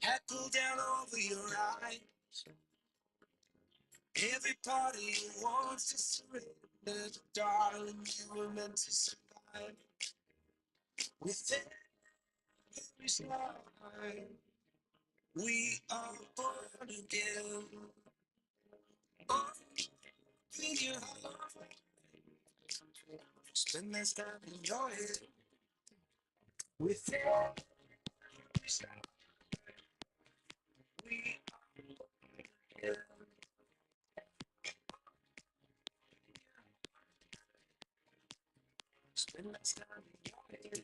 Hat pulled down over your eyes. Every part of you wants to surrender, darling. You were meant to survive. With every slide, we are born again. Open your heart, spend less time in your head. With every slide, we are spend less time in your head.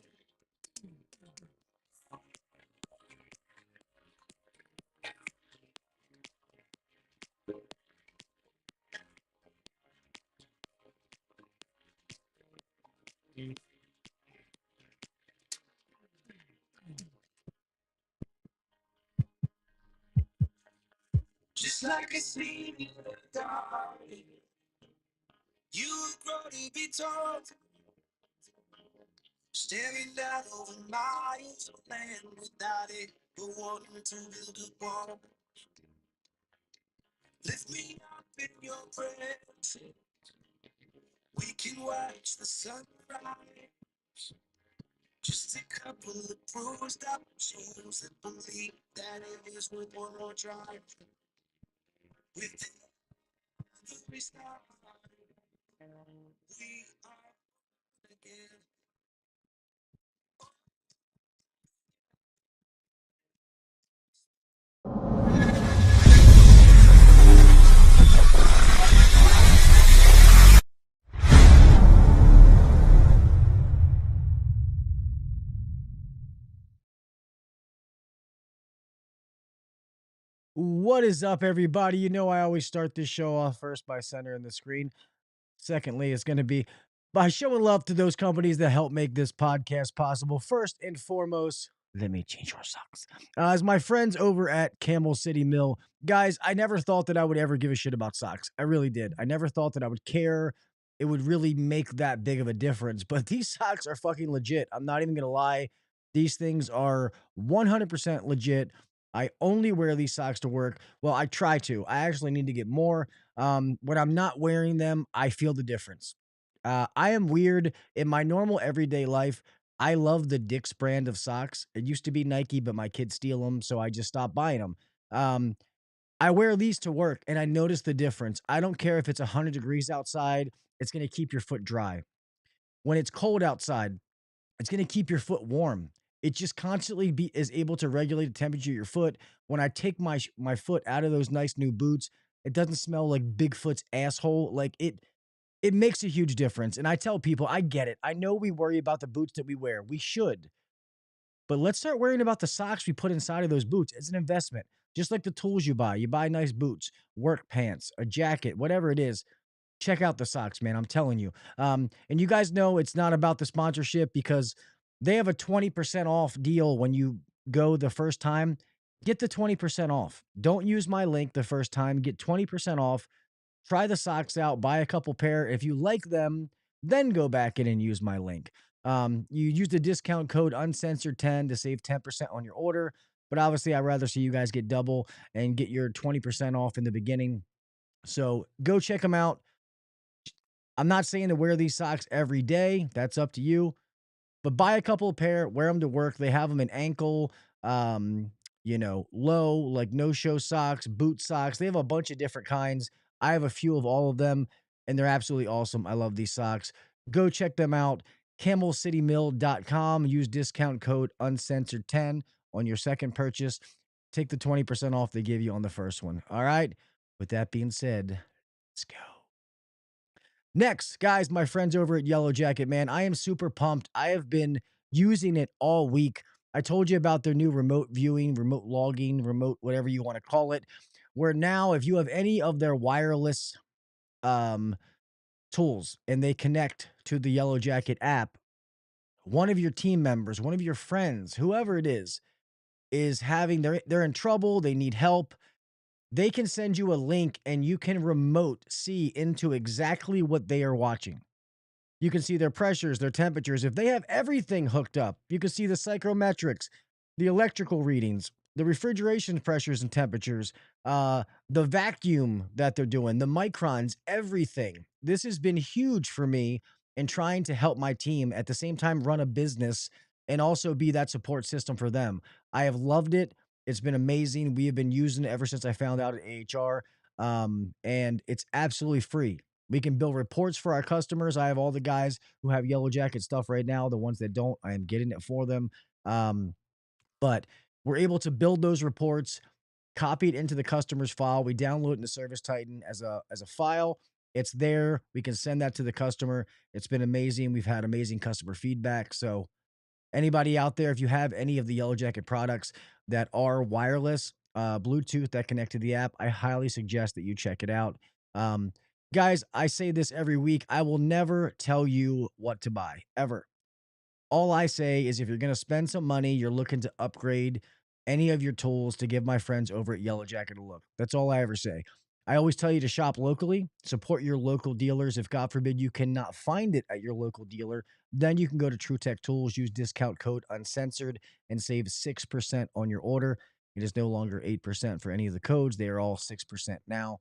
Just like a seed in the dark, you grow to be tall. Staring down over miles of land without it, but wanting to build a wall. Lift me up in your breath. We can watch the sunrise. Just a couple of bruised up souls that believe that it is worth one more try. With every star, we are again. What is up, everybody? You know, I always start this show off first by centering the screen. Secondly, it's going to be by showing love to those companies that help make this podcast possible. First and foremost, let me change your socks. As my friends over at Camel City Mill, guys, I never thought that I would ever give a shit about socks. I really did. I never thought that I would care. It would really make that big of a difference. But these socks are fucking legit. I'm not even going to lie. These things are 100% legit. I only wear these socks to work. Well, I try to. I actually need to get more. When I'm not wearing them, I feel the difference. I am weird in my normal everyday life. I love the Dick's brand of socks. It used to be Nike, but my kids steal them, so I just stopped buying them. Um, I wear these to work, and I notice the difference. I don't care if it's 100 degrees outside; it's going to keep your foot dry. When it's cold outside, it's going to keep your foot warm. It just constantly is able to regulate the temperature of your foot. When I take my foot out of those nice new boots, it doesn't smell like Bigfoot's asshole. Like it makes a huge difference. And I tell people, I get it. I know we worry about the boots that we wear. We should. But let's start worrying about the socks we put inside of those boots. It's an investment. Just like the tools you buy. You buy nice boots, work pants, a jacket, whatever it is. Check out the socks, man. I'm telling you. And you guys know it's not about the sponsorship because they have a 20% off deal when you go the first time. Get the 20% off. Don't use my link the first time. Get 20% off. Try the socks out. Buy a couple pair. If you like them, then go back in and use my link. You use the discount code uncensored10 to save 10% on your order. But obviously, I'd rather see you guys get double and get your 20% off in the beginning. So go check them out. I'm not saying to wear these socks every day. That's up to you. But buy a couple of pair, wear them to work. They have them in ankle, low, like no-show socks, boot socks. They have a bunch of different kinds. I have a few of all of them, and they're absolutely awesome. I love these socks. Go check them out. CamelCityMill.com. Use discount code uncensored10 on your second purchase. Take the 20% off they give you on the first one. All right. With that being said, let's go. Next, guys, my friends over at Yellow Jacket, man, I am super pumped. I have been using it all week. I told you about their new remote viewing, remote logging, remote whatever you want to call it, where now if you have any of their wireless um, tools and they connect to the Yellow Jacket app, one of your team members, one of your friends, whoever it is having they're in trouble, they need help, they can send you a link and you can remote see into exactly what they are watching. You can see their pressures, their temperatures. If they have everything hooked up, you can see the psychrometrics, the electrical readings, the refrigeration pressures and temperatures, the vacuum that they're doing, the microns, everything. This has been huge for me in trying to help my team at the same time run a business and also be that support system for them. I have loved it. It's been amazing. We have been using it ever since I found out at AHR, and it's absolutely free. We can build reports for our customers. I have all the guys who have Yellow Jacket stuff right now. The ones that don't, I am getting it for them. But we're able to build those reports, copy it into the customer's file. We download it into Service Titan as a file. It's there. We can send that to the customer. It's been amazing. We've had amazing customer feedback. So anybody out there, if you have any of the Yellow Jacket products that are wireless, Bluetooth that connect to the app, I highly suggest that you check it out. Um, Guys, I say this every week. I will never tell you what to buy, ever. All I say is if you're going to spend some money, you're looking to upgrade any of your tools, to give my friends over at Yellow Jacket a look. That's all I ever say. I always tell you to shop locally, support your local dealers. If God forbid you cannot find it at your local dealer, then you can go to True Tech Tools, use discount code Uncensored, and save 6% on your order. It is no longer 8% for any of the codes. They are all 6% now,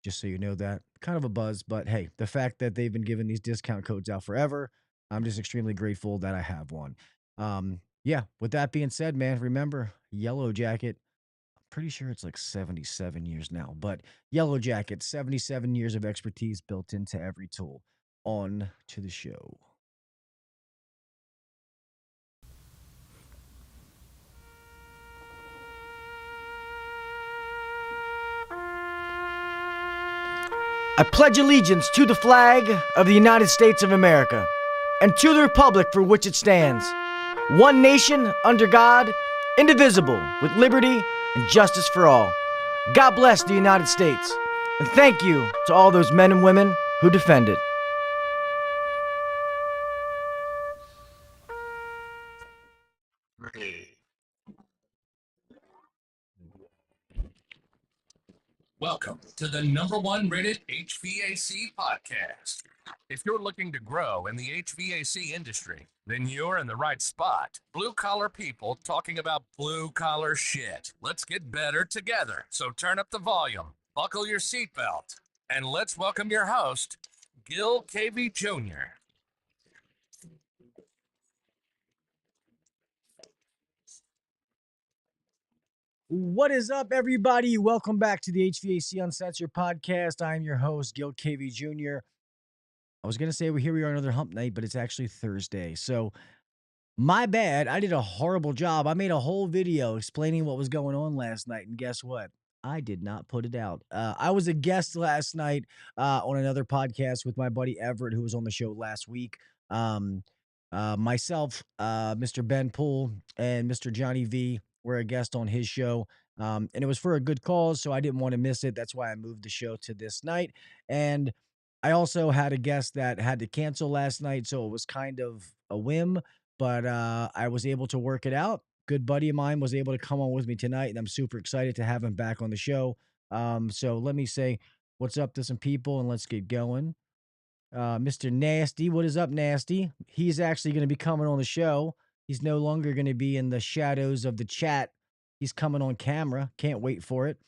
just so you know that. Kind of a buzz, but hey, the fact that they've been giving these discount codes out forever, I'm just extremely grateful that I have one. Yeah, with that being said, man, remember Yellow Jacket. I'm pretty sure it's like 77 years now, but Yellow Jacket, 77 years of expertise built into every tool. On to the show. I pledge allegiance to the flag of the United States of America and to the republic for which it stands, one nation under God, indivisible, with liberty and justice for all. God bless the United States, and thank you to all those men and women who defend it. Welcome to the #1 rated HVAC podcast. If you're looking to grow in the HVAC industry, then you're in the right spot. Blue collar people talking about blue collar shit. Let's get better together. So turn up the volume, buckle your seatbelt, and let's welcome your host, Gil KV Jr. What is up, everybody? Welcome back to the HVAC Uncensored Podcast. I'm your host, Gil KV Jr. I was going to say, here we are another hump night, but it's actually Thursday. So my bad. I did a horrible job. I made a whole video explaining what was going on last night, and guess what? I did not put it out. I was a guest last night on another podcast with my buddy Everett, who was on the show last week. Myself, Mr. Ben Poole, and Mr. Johnny V were a guest on his show. And it was for a good cause, so I didn't want to miss it. That's why I moved the show to this night. And I also had a guest that had to cancel last night, so it was kind of a whim, but I was able to work it out. Good buddy of mine was able to come on with me tonight, and I'm super excited to have him back on the show. So let me say what's up to some people, and let's get going. Mr. Nasty, what is up, Nasty? He's actually going to be coming on the show. He's no longer going to be in the shadows of the chat. He's coming on camera. Can't wait for it.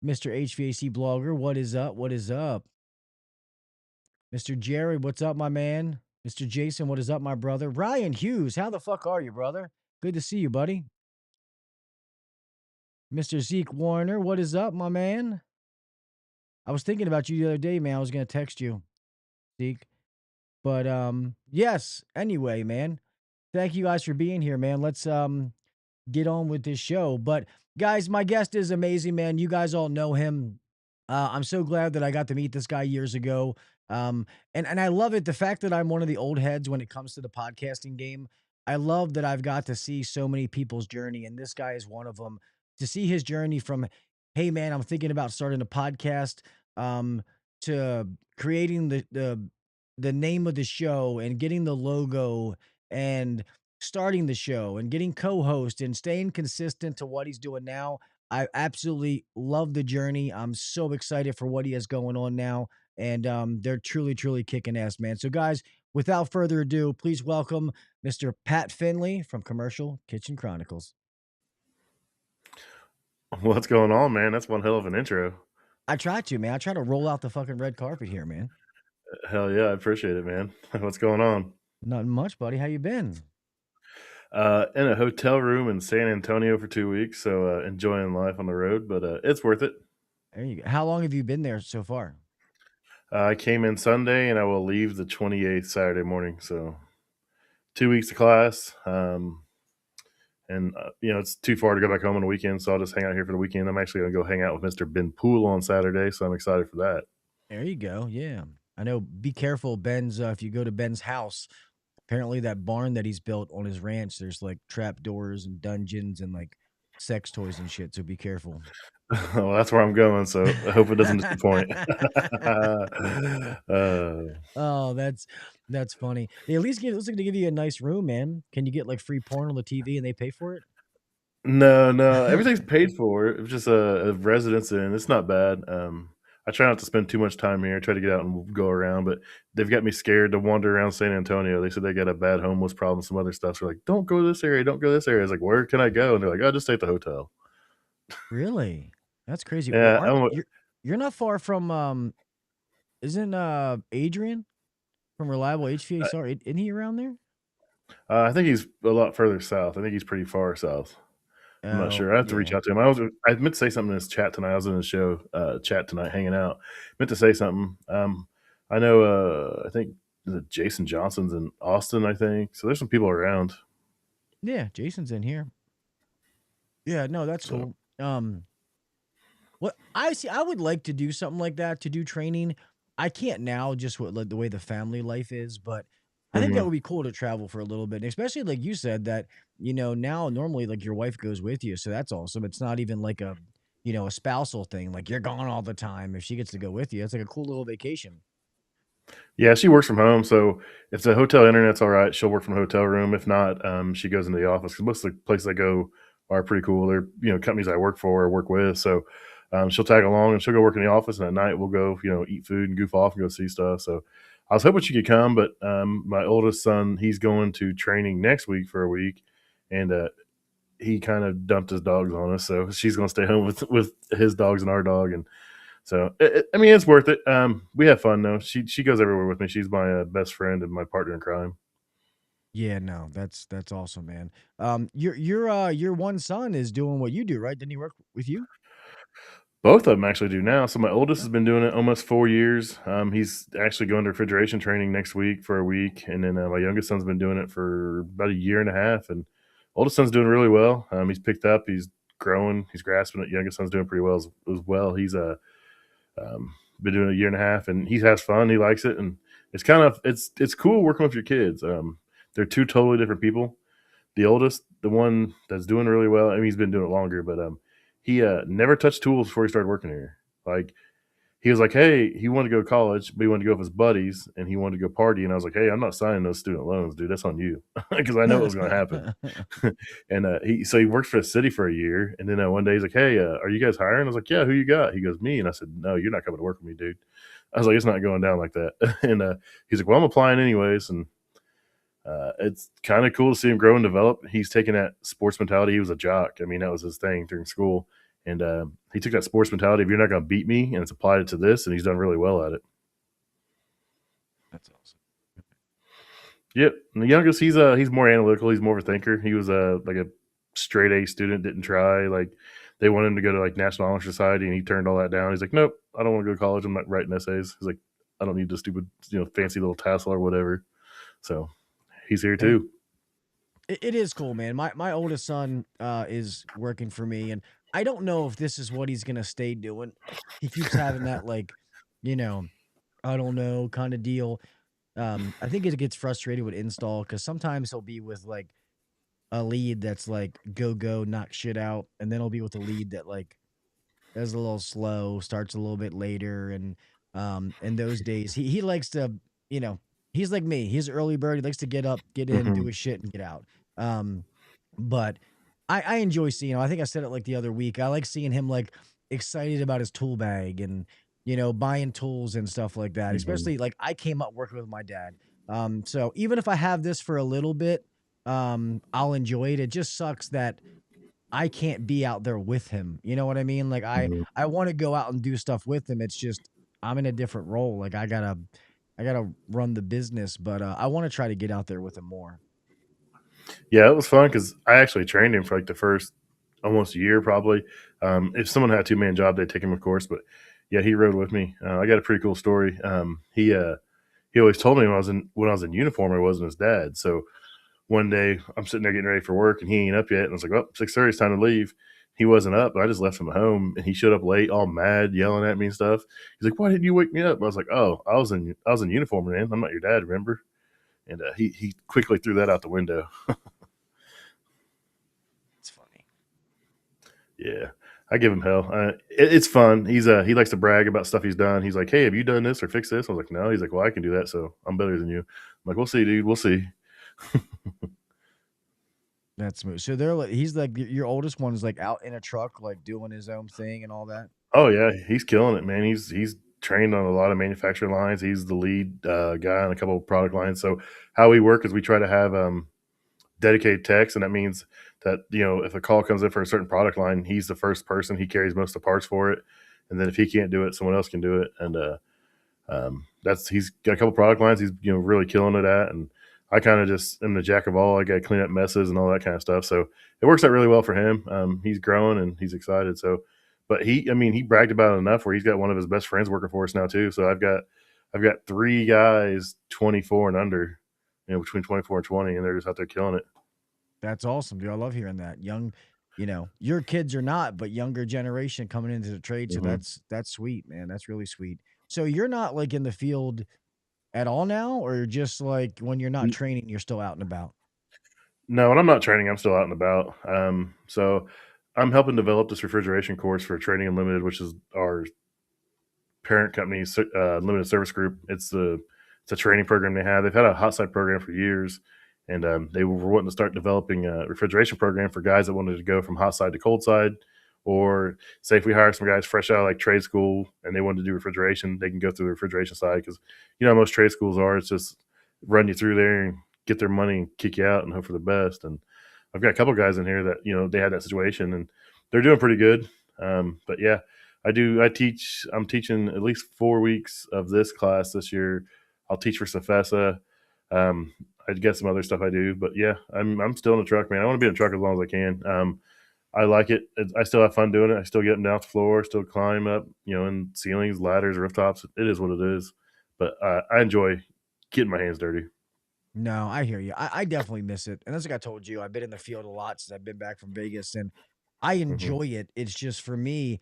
Mr. HVAC blogger, what is up? What is up? Mr. Jerry, what's up, my man? Mr. Jason, what is up, my brother? Ryan Hughes, how the fuck are you, brother? Good to see you, buddy. Mr. Zeke Warner, what is up, my man? I was thinking about you the other day, man. I was going to text you, Zeke. But yes, anyway, man. Thank you guys for being here, man. Let's get on with this show. But guys, my guest is amazing, man. You guys all know him. I'm so glad that I got to meet this guy years ago. And I love it. The fact that I'm one of the old heads when it comes to the podcasting game. I love that I've got to see so many people's journey, and this guy is one of them. To see his journey from, hey man, I'm thinking about starting a podcast, to creating the name of the show and getting the logo and starting the show and getting co-host and staying consistent to what he's doing now. I absolutely love the journey. I'm so excited for what he has going on now. And they're truly, truly kicking ass, man. So, guys, without further ado, please welcome Mr. Pat Finley from Commercial Kitchen Chronicles. What's going on, man? That's one hell of an intro. I try to, man. I try to roll out the fucking red carpet here, man. Hell yeah, I appreciate it, man. What's going on? Nothing much, buddy. How you been? In a hotel room in San Antonio for 2 weeks, so enjoying life on the road, but it's worth it. There you go. How long have you been there so far? I came in Sunday, and I will leave the 28th Saturday morning. So 2 weeks of class, and it's too far to go back home on the weekend, so I'll just hang out here for the weekend. I'm actually going to go hang out with Mr. Ben Poole on Saturday, so I'm excited for that. There you go. Yeah. I know. Be careful, Ben's. If you go to Ben's house, apparently that barn that he's built on his ranch, there's like trap doors and dungeons and like sex toys and shit. So be careful. Well, that's where I'm going, so I hope it doesn't disappoint. Oh, that's funny. They at least looks like to give you a nice room, man. Can you get like free porn on the TV and they pay for it? No, everything's paid for. It's just a residence, and it's not bad. I try not to spend too much time here. I try to get out and go around, but they've got me scared to wander around San Antonio. They said they got a bad homeless problem, some other stuff. So they're like, don't go to this area, don't go to this area. I was like, where can I go? And they're like, oh, just stay at the hotel. Really? That's crazy. Well, Yeah, you're not far from isn't Adrian from Reliable HVAC? Isn't he around there? I think he's a lot further south. I think he's pretty far south. I'm not Oh, sure. I have to reach yeah. out to him. I meant to say something in his chat tonight. I was in his show chat tonight, hanging out. Meant to say something. I know. I think Jason Johnson's in Austin. I think so. There's some people around. Yeah, Jason's in here. Yeah, no, that's So cool. What I see, I would like to do something like that to do training. I can't now just with like the way the family life is, but I think that mhm. would be cool to travel for a little bit, especially like you said that, now normally like your wife goes with you, so that's awesome. It's not even like a spousal thing. Like you're gone all the time. If she gets to go with you, it's like a cool little vacation. Yeah, she works from home. So if the hotel internet's all right, she'll work from a hotel room. If not, she goes into the office because most of the places I go are pretty cool. They're companies I work for or work with. So she'll tag along and she'll go work in the office, and at night we'll go eat food and goof off and go see stuff. So I was hoping she could come, but my oldest son, he's going to training next week for a week, and he kind of dumped his dogs on us. So she's going to stay home with his dogs and our dog, and so I mean it's worth it. We have fun though. She goes everywhere with me. She's my best friend and my partner in crime. Yeah, no, that's awesome, man. Your one son is doing what you do, right? Didn't he work with you? Both of them actually do now. So my oldest has been doing it almost 4 years. He's actually going to refrigeration training next week for a week, and then my youngest son's been doing it for about a year and a half. And oldest son's doing really well. He's picked up. He's growing. He's grasping it. Youngest son's doing pretty well as well. He's been doing it a year and a half, and he has fun. He likes it, and it's cool working with your kids. They're two totally different people. The oldest, the one that's doing really well, I mean, he's been doing it longer, but he never touched tools before he started working here. Like he was like, hey, he wanted to go to college, but he wanted to go with his buddies, and he wanted to go party. And I was like, hey, I'm not signing those student loans, dude. That's on you, because I know it was going to happen. And he worked for the city for a year, and then one day he's like, hey, are you guys hiring? I was like, yeah, who you got? He goes, me. And I said, no, you're not coming to work with me, dude. I was like, it's not going down like that. And he's like, well, I'm applying anyways, and it's kind of cool to see him grow and develop. He's taken that sports mentality. He was a jock. I mean, that was his thing during school. And he took that sports mentality of you're not going to beat me, and it's applied it to this, and he's done really well at it. That's awesome. Yep. And the youngest, he's more analytical. He's more of a thinker. He was like a straight A student, didn't try. Like they wanted him to go to like National Honor Society, and he turned all that down. He's like, nope, I don't want to go to college. I'm not writing essays. He's like, I don't need the stupid, fancy little tassel or whatever. So he's here Hey, too. it is cool, man. My oldest son is working for me, and I don't know if this is what he's gonna stay doing. He keeps having that like, you know, I don't know kind of deal. I think it gets frustrated with install because sometimes he'll be with like a lead that's like go knock shit out, and then he'll be with a lead that like is a little slow, starts a little bit later, and in those days he likes to, you know, he's like me. He's an early bird. He likes to get up, get in, do Mm-hmm. his shit, and get out. Um, but I enjoy seeing him. I think I said it like the other week. I like seeing him like excited about his tool bag and buying tools and stuff like that. Mm-hmm. Especially like I came up working with my dad. So even if I have this for a little bit, I'll enjoy it. It just sucks that I can't be out there with him. You know what I mean? Like Mhm. I want to go out and do stuff with him. It's just I'm in a different role. Like I gotta run the business, but I want to try to get out there with him more. Yeah, it was fun because I actually trained him for like the first almost year, probably. If someone had a 2-man job, they'd take him, of course. But yeah, he rode with me. I got a pretty cool story. He always told me when I was in uniform, I wasn't his dad. So one day I'm sitting there getting ready for work, and he ain't up yet. And I was like, "Oh, 6:30, it's time to leave." He wasn't up, but I just left him at home, and he showed up late, all mad, yelling at me and stuff. He's like, "Why didn't you wake me up?" I was like, "Oh, I was in uniform, man. I'm not your dad, remember?" And he quickly threw that out the window. It's funny. Yeah, I give him hell. It's fun. He likes to brag about stuff he's done. He's like, "Hey, have you done this or fixed this?" I was like, "No." He's like, "Well, I can do that, so I'm better than you." I'm like, "We'll see, dude. We'll see." That's smooth. So they're like he's like your oldest one is like out in a truck, like doing his own thing and all that. Oh yeah, he's killing it, man. He's trained on a lot of manufacturing lines. He's the lead guy on a couple of product lines. So how we work is we try to have dedicated techs, and that means that if a call comes in for a certain product line, he's the first person. He carries most of the parts for it, and then if he can't do it, someone else can do it. And he's got a couple product lines he's really killing it at, and I kind of just am the jack of all. I got to clean up messes and all that kind of stuff. So it works out really well for him. He's growing and he's excited. So, but he bragged about it enough where he's got one of his best friends working for us now too. So I've got 3 guys 24 and under, between 24 and 20, and they're just out there killing it. That's awesome, dude. I love hearing that. Young, your kids are not, but younger generation coming into the trade. So Mhm. that's sweet, man. That's really sweet. So you're not like in the field at all now, or you're just like when you're not training, you're still out and about? No, when I'm not training, I'm still out and about. So I'm helping develop this refrigeration course for Training Unlimited, which is our parent company's limited service group. It's a training program they have. They've had a hot side program for years, and they were wanting to start developing a refrigeration program for guys that wanted to go from hot side to cold side. Or say if we hire some guys fresh out of like trade school and they wanted to do refrigeration, they can go through the refrigeration side because most trade schools are. It's just run you through there and get their money and kick you out and hope for the best. And I've got a couple guys in here that they had that situation and they're doing pretty good. But yeah, I do. I'm teaching at least 4 weeks of this class this year. I'll teach for Cefesa. I get some other stuff I do, but yeah, I'm still in the truck, man. I want to be in the truck as long as I can. I like it. I still have fun doing it. I still get them down the floor, still climb up, in ceilings, ladders, rooftops. It is what it is. But I enjoy getting my hands dirty. No, I hear you. I definitely miss it. And as like I told you, I've been in the field a lot since I've been back from Vegas and I Hmm. enjoy it. It's just for me,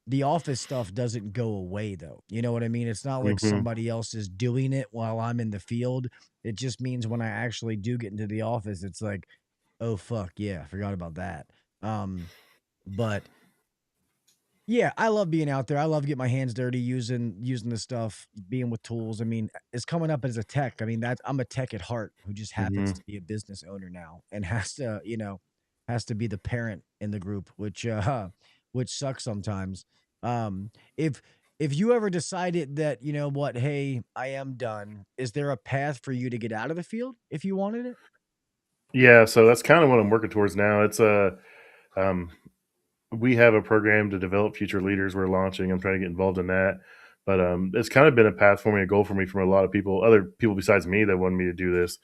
the office stuff doesn't go away though. You know what I mean? It's not like Hmm. somebody else is doing it while I'm in the field. It just means when I actually do get into the office, it's like, oh fuck, yeah, I forgot about that. Um, but yeah, I love being out there. I love getting my hands dirty using the stuff, being with tools. I mean, it's coming up as a tech. I mean, that I'm a tech at heart who just happens Hmm. to be a business owner now and has to be the parent in the group, which sucks sometimes. If you ever decided that, you know what, hey, I am done, is there a path for you to get out of the field if you wanted it? Yeah, so that's kind of what I'm working towards now. Um, we have a program to develop future leaders we're launching. I'm trying to get involved in that. But it's kind of been a path for me, a goal for me from a lot of people, other people besides me that wanted me to do this,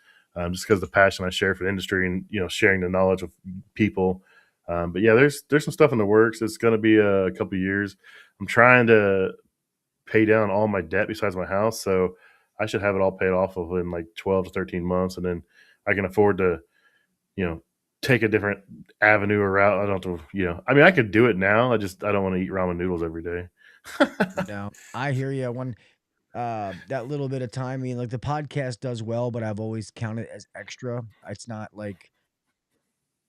just because of the passion I share for the industry and, sharing the knowledge of people. But yeah, there's some stuff in the works. It's going to be a couple of years. I'm trying to pay down all my debt besides my house. So I should have it all paid off within like 12 to 13 months. And then I can afford to you know, take a different avenue or route. I don't have to, I mean, I could do it now. I don't want to eat ramen noodles every day. No, I hear you. When that little bit of time, I mean, like the podcast does well, but I've always counted as extra. It's not like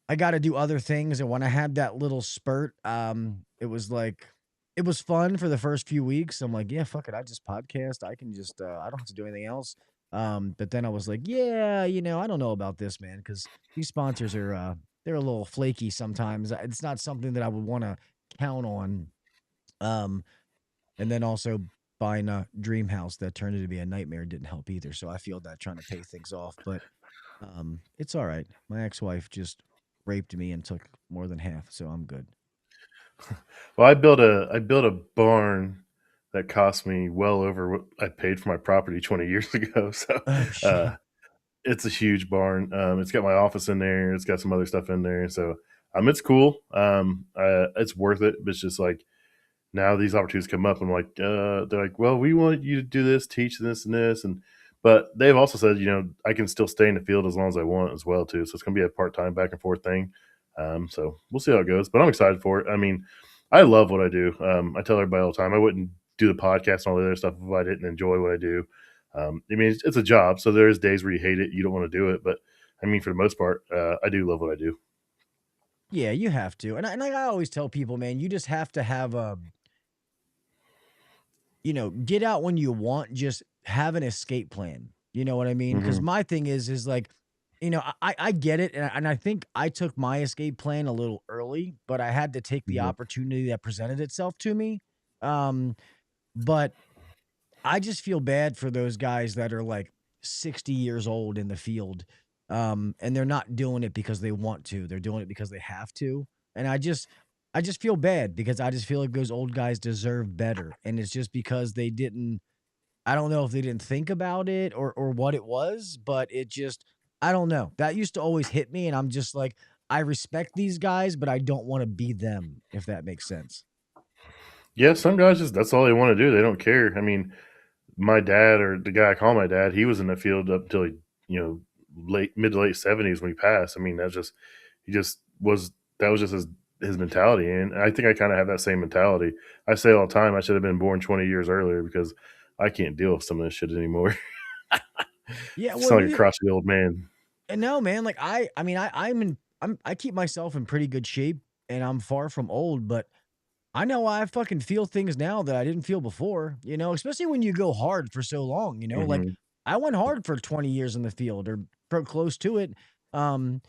I got to do other things. And when I had that little spurt, it was like it was fun for the first few weeks. I'm like, yeah, fuck it, I just podcast. I can just I don't have to do anything else. But then I was like, yeah, I don't know about this, man, because these sponsors are they're a little flaky sometimes. It's not something that I would want to count on. Um, and then also buying a dream house that turned into be a nightmare didn't help either. So I feel that trying to pay things off, but it's all right. My ex-wife just raped me and took more than half, so I'm good. Well, I built a barn that cost me well over what I paid for my property 20 years ago. So Oh shit. uh, it's a huge barn. It's got my office in there. It's got some other stuff in there. So it's cool. It's worth it. But it's just like now these opportunities come up. I'm like, they're like, well, we want you to do this, teach this and this, and but they've also said, I can still stay in the field as long as I want as well too. So it's gonna be a part time back and forth thing. So we'll see how it goes. But I'm excited for it. I mean, I love what I do. I tell everybody all the time, I wouldn't do the podcast and all the other stuff if I didn't enjoy what I do. I mean, it's a job, so there's days where you hate it, you don't want to do it, but I mean, for the most part, I do love what I do. Yeah, you have to. And I always tell people, man, you just have to have a, get out when you want, just have an escape plan. You know what I mean? Because Hmm. my thing is like, I get it. And I think I took my escape plan a little early, but I had to take the Hmm. opportunity that presented itself to me. Um, but I just feel bad for those guys that are like 60 years old in the field. And they're not doing it because they want to. They're doing it because they have to. And I just feel bad because I just feel like those old guys deserve better. And it's just because they didn't, I don't know if they didn't think about it or what it was, but it just, I don't know. That used to always hit me. And I'm just like, I respect these guys, but I don't want to be them, if that makes sense. Yeah, some guys just that's all they want to do. They don't care. I mean, my dad, or the guy I call my dad, he was in the field up until he, late mid to late 70s when he passed. I mean, that's just he just was that was just his mentality, and I think I kind of have that same mentality. I say all the time I should have been born 20 years earlier because I can't deal with some of this shit anymore. Yeah. Well, Sound like a crotchety old man. and no, man, like I mean, I keep myself in pretty good shape and I'm far from old, but I know I fucking feel things now that I didn't feel before, especially when you go hard for so long, like Hmm. I went hard for 20 years in the field or close to it. Um,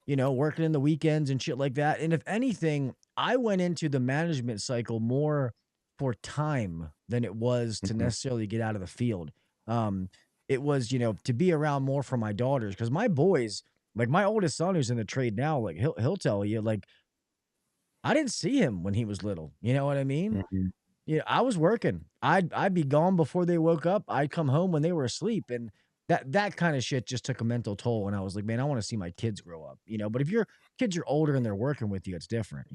working in the weekends and shit like that. And if anything, I went into the management cycle more for time than it was to Hmm. necessarily get out of the field. Um, it was, to be around more for my daughters because my boys, like my oldest son who's in the trade now, like he'll tell you, like, I didn't see him when he was little. You know what I mean? Hmm. Yeah, I was working. I'd be gone before they woke up. I'd come home when they were asleep, and that kind of shit just took a mental toll. And I was like, man, I want to see my kids grow up. But if your kids are older and they're working with you, it's different.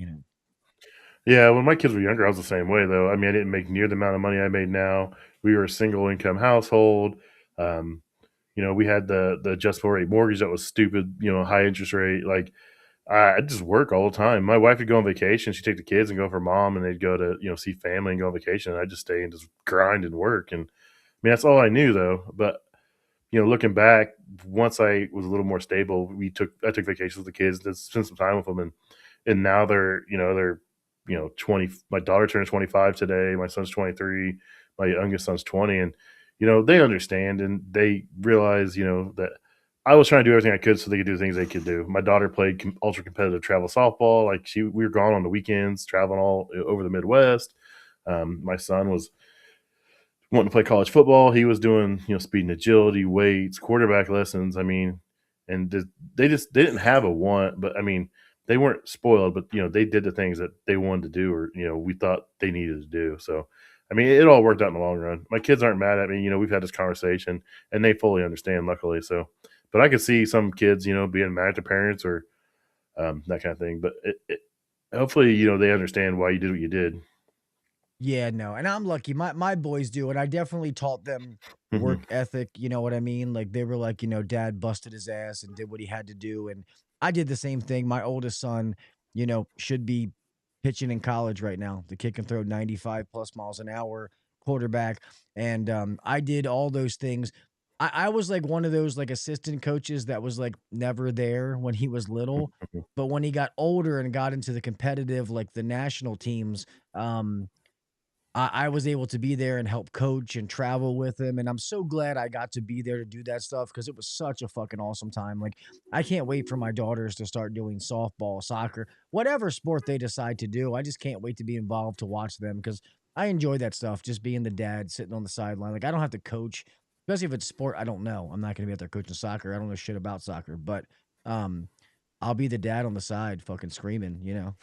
Yeah, when my kids were younger, I was the same way though. I mean, I didn't make near the amount of money I made now. We were a single income household. Um, we had the adjustable rate mortgage that was stupid, high interest rate. Like I just work all the time. My wife would go on vacation. She'd take the kids and go with her mom, and they'd go to, see family and go on vacation. And I'd just stay and just grind and work. And I mean, that's all I knew though. But, looking back, once I was a little more stable, I took vacations with the kids to spend some time with them. And now they're 20, my daughter turned 25 today. My son's 23, my youngest son's 20. And, they understand and they realize, that I was trying to do everything I could so they could do things they could do. My daughter played ultra competitive travel softball. Like we were gone on the weekends, traveling all over the Midwest. My son was wanting to play college football. He was doing, speed and agility, weights, quarterback lessons. I mean, and they didn't have a want, but I mean, they weren't spoiled, but they did the things that they wanted to do, or we thought they needed to do. So, I mean, it all worked out in the long run. My kids aren't mad at me. We've had this conversation, and they fully understand, luckily. So, but I could see some kids, being mad at their parents or that kind of thing. But hopefully, they understand why you did what you did. Yeah, no, and I'm lucky. My boys do, and I definitely taught them Hmm. work ethic. You know what I mean? Like they were like, dad busted his ass and did what he had to do, and I did the same thing. My oldest son, should be pitching in college right now. The kid can throw 95 plus miles an hour, quarterback, and I did all those things. I was like one of those like assistant coaches that was like never there when he was little, but when he got older and got into the competitive, like the national teams, I was able to be there and help coach and travel with him, and I'm so glad I got to be there to do that stuff because it was such a fucking awesome time. Like, I can't wait for my daughters to start doing softball, soccer, whatever sport they decide to do. I just can't wait to be involved to watch them because I enjoy that stuff. Just being the dad sitting on the sideline, like I don't have to coach, especially if it's sport I don't know. I'm not going to be out there coaching soccer. I don't know shit about soccer, but um, I'll be the dad on the side, fucking screaming.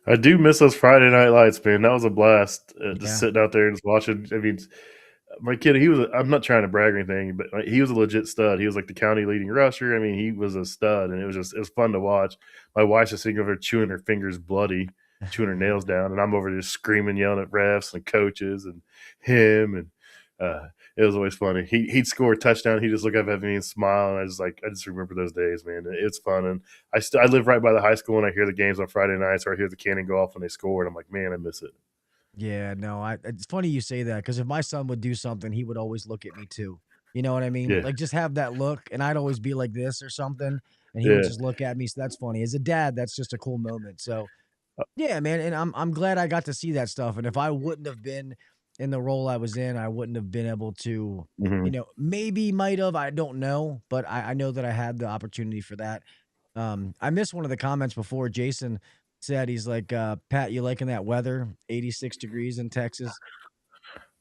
I do miss those Friday night lights, man. That was a blast. Just Yeah. sitting out there and just watching. I mean, my kid, I'm not trying to brag or anything, but like, he was a legit stud. He was like the county leading rusher. I mean, he was a stud, and it was fun to watch. My wife's just sitting over there chewing her fingers bloody, chewing her nails down, and I'm over there just screaming, yelling at refs and coaches and him, and it was always funny. He'd score a touchdown, he'd just look up at me and smile, and I just remember those days, man. It's fun, and I live right by the high school, and I hear the games on Friday nights, or I hear the cannon go off when they score, and I'm like, man, I miss it. Yeah, no, it's funny you say that because if my son would do something, he would always look at me too. You know what I mean? Yeah, Like just have that look, and I'd always be like this or something, and he would yeah. just look at me. So that's funny. As a dad, that's just a cool moment. So yeah, man, and I'm glad I got to see that stuff. And if I wouldn't have been in the role I was in, I wouldn't have been able to, Hmm. maybe might have, I don't know, but I know that I had the opportunity for that. I missed one of the comments before. Jason said he's like, Pat, you liking that weather? 86 degrees in Texas.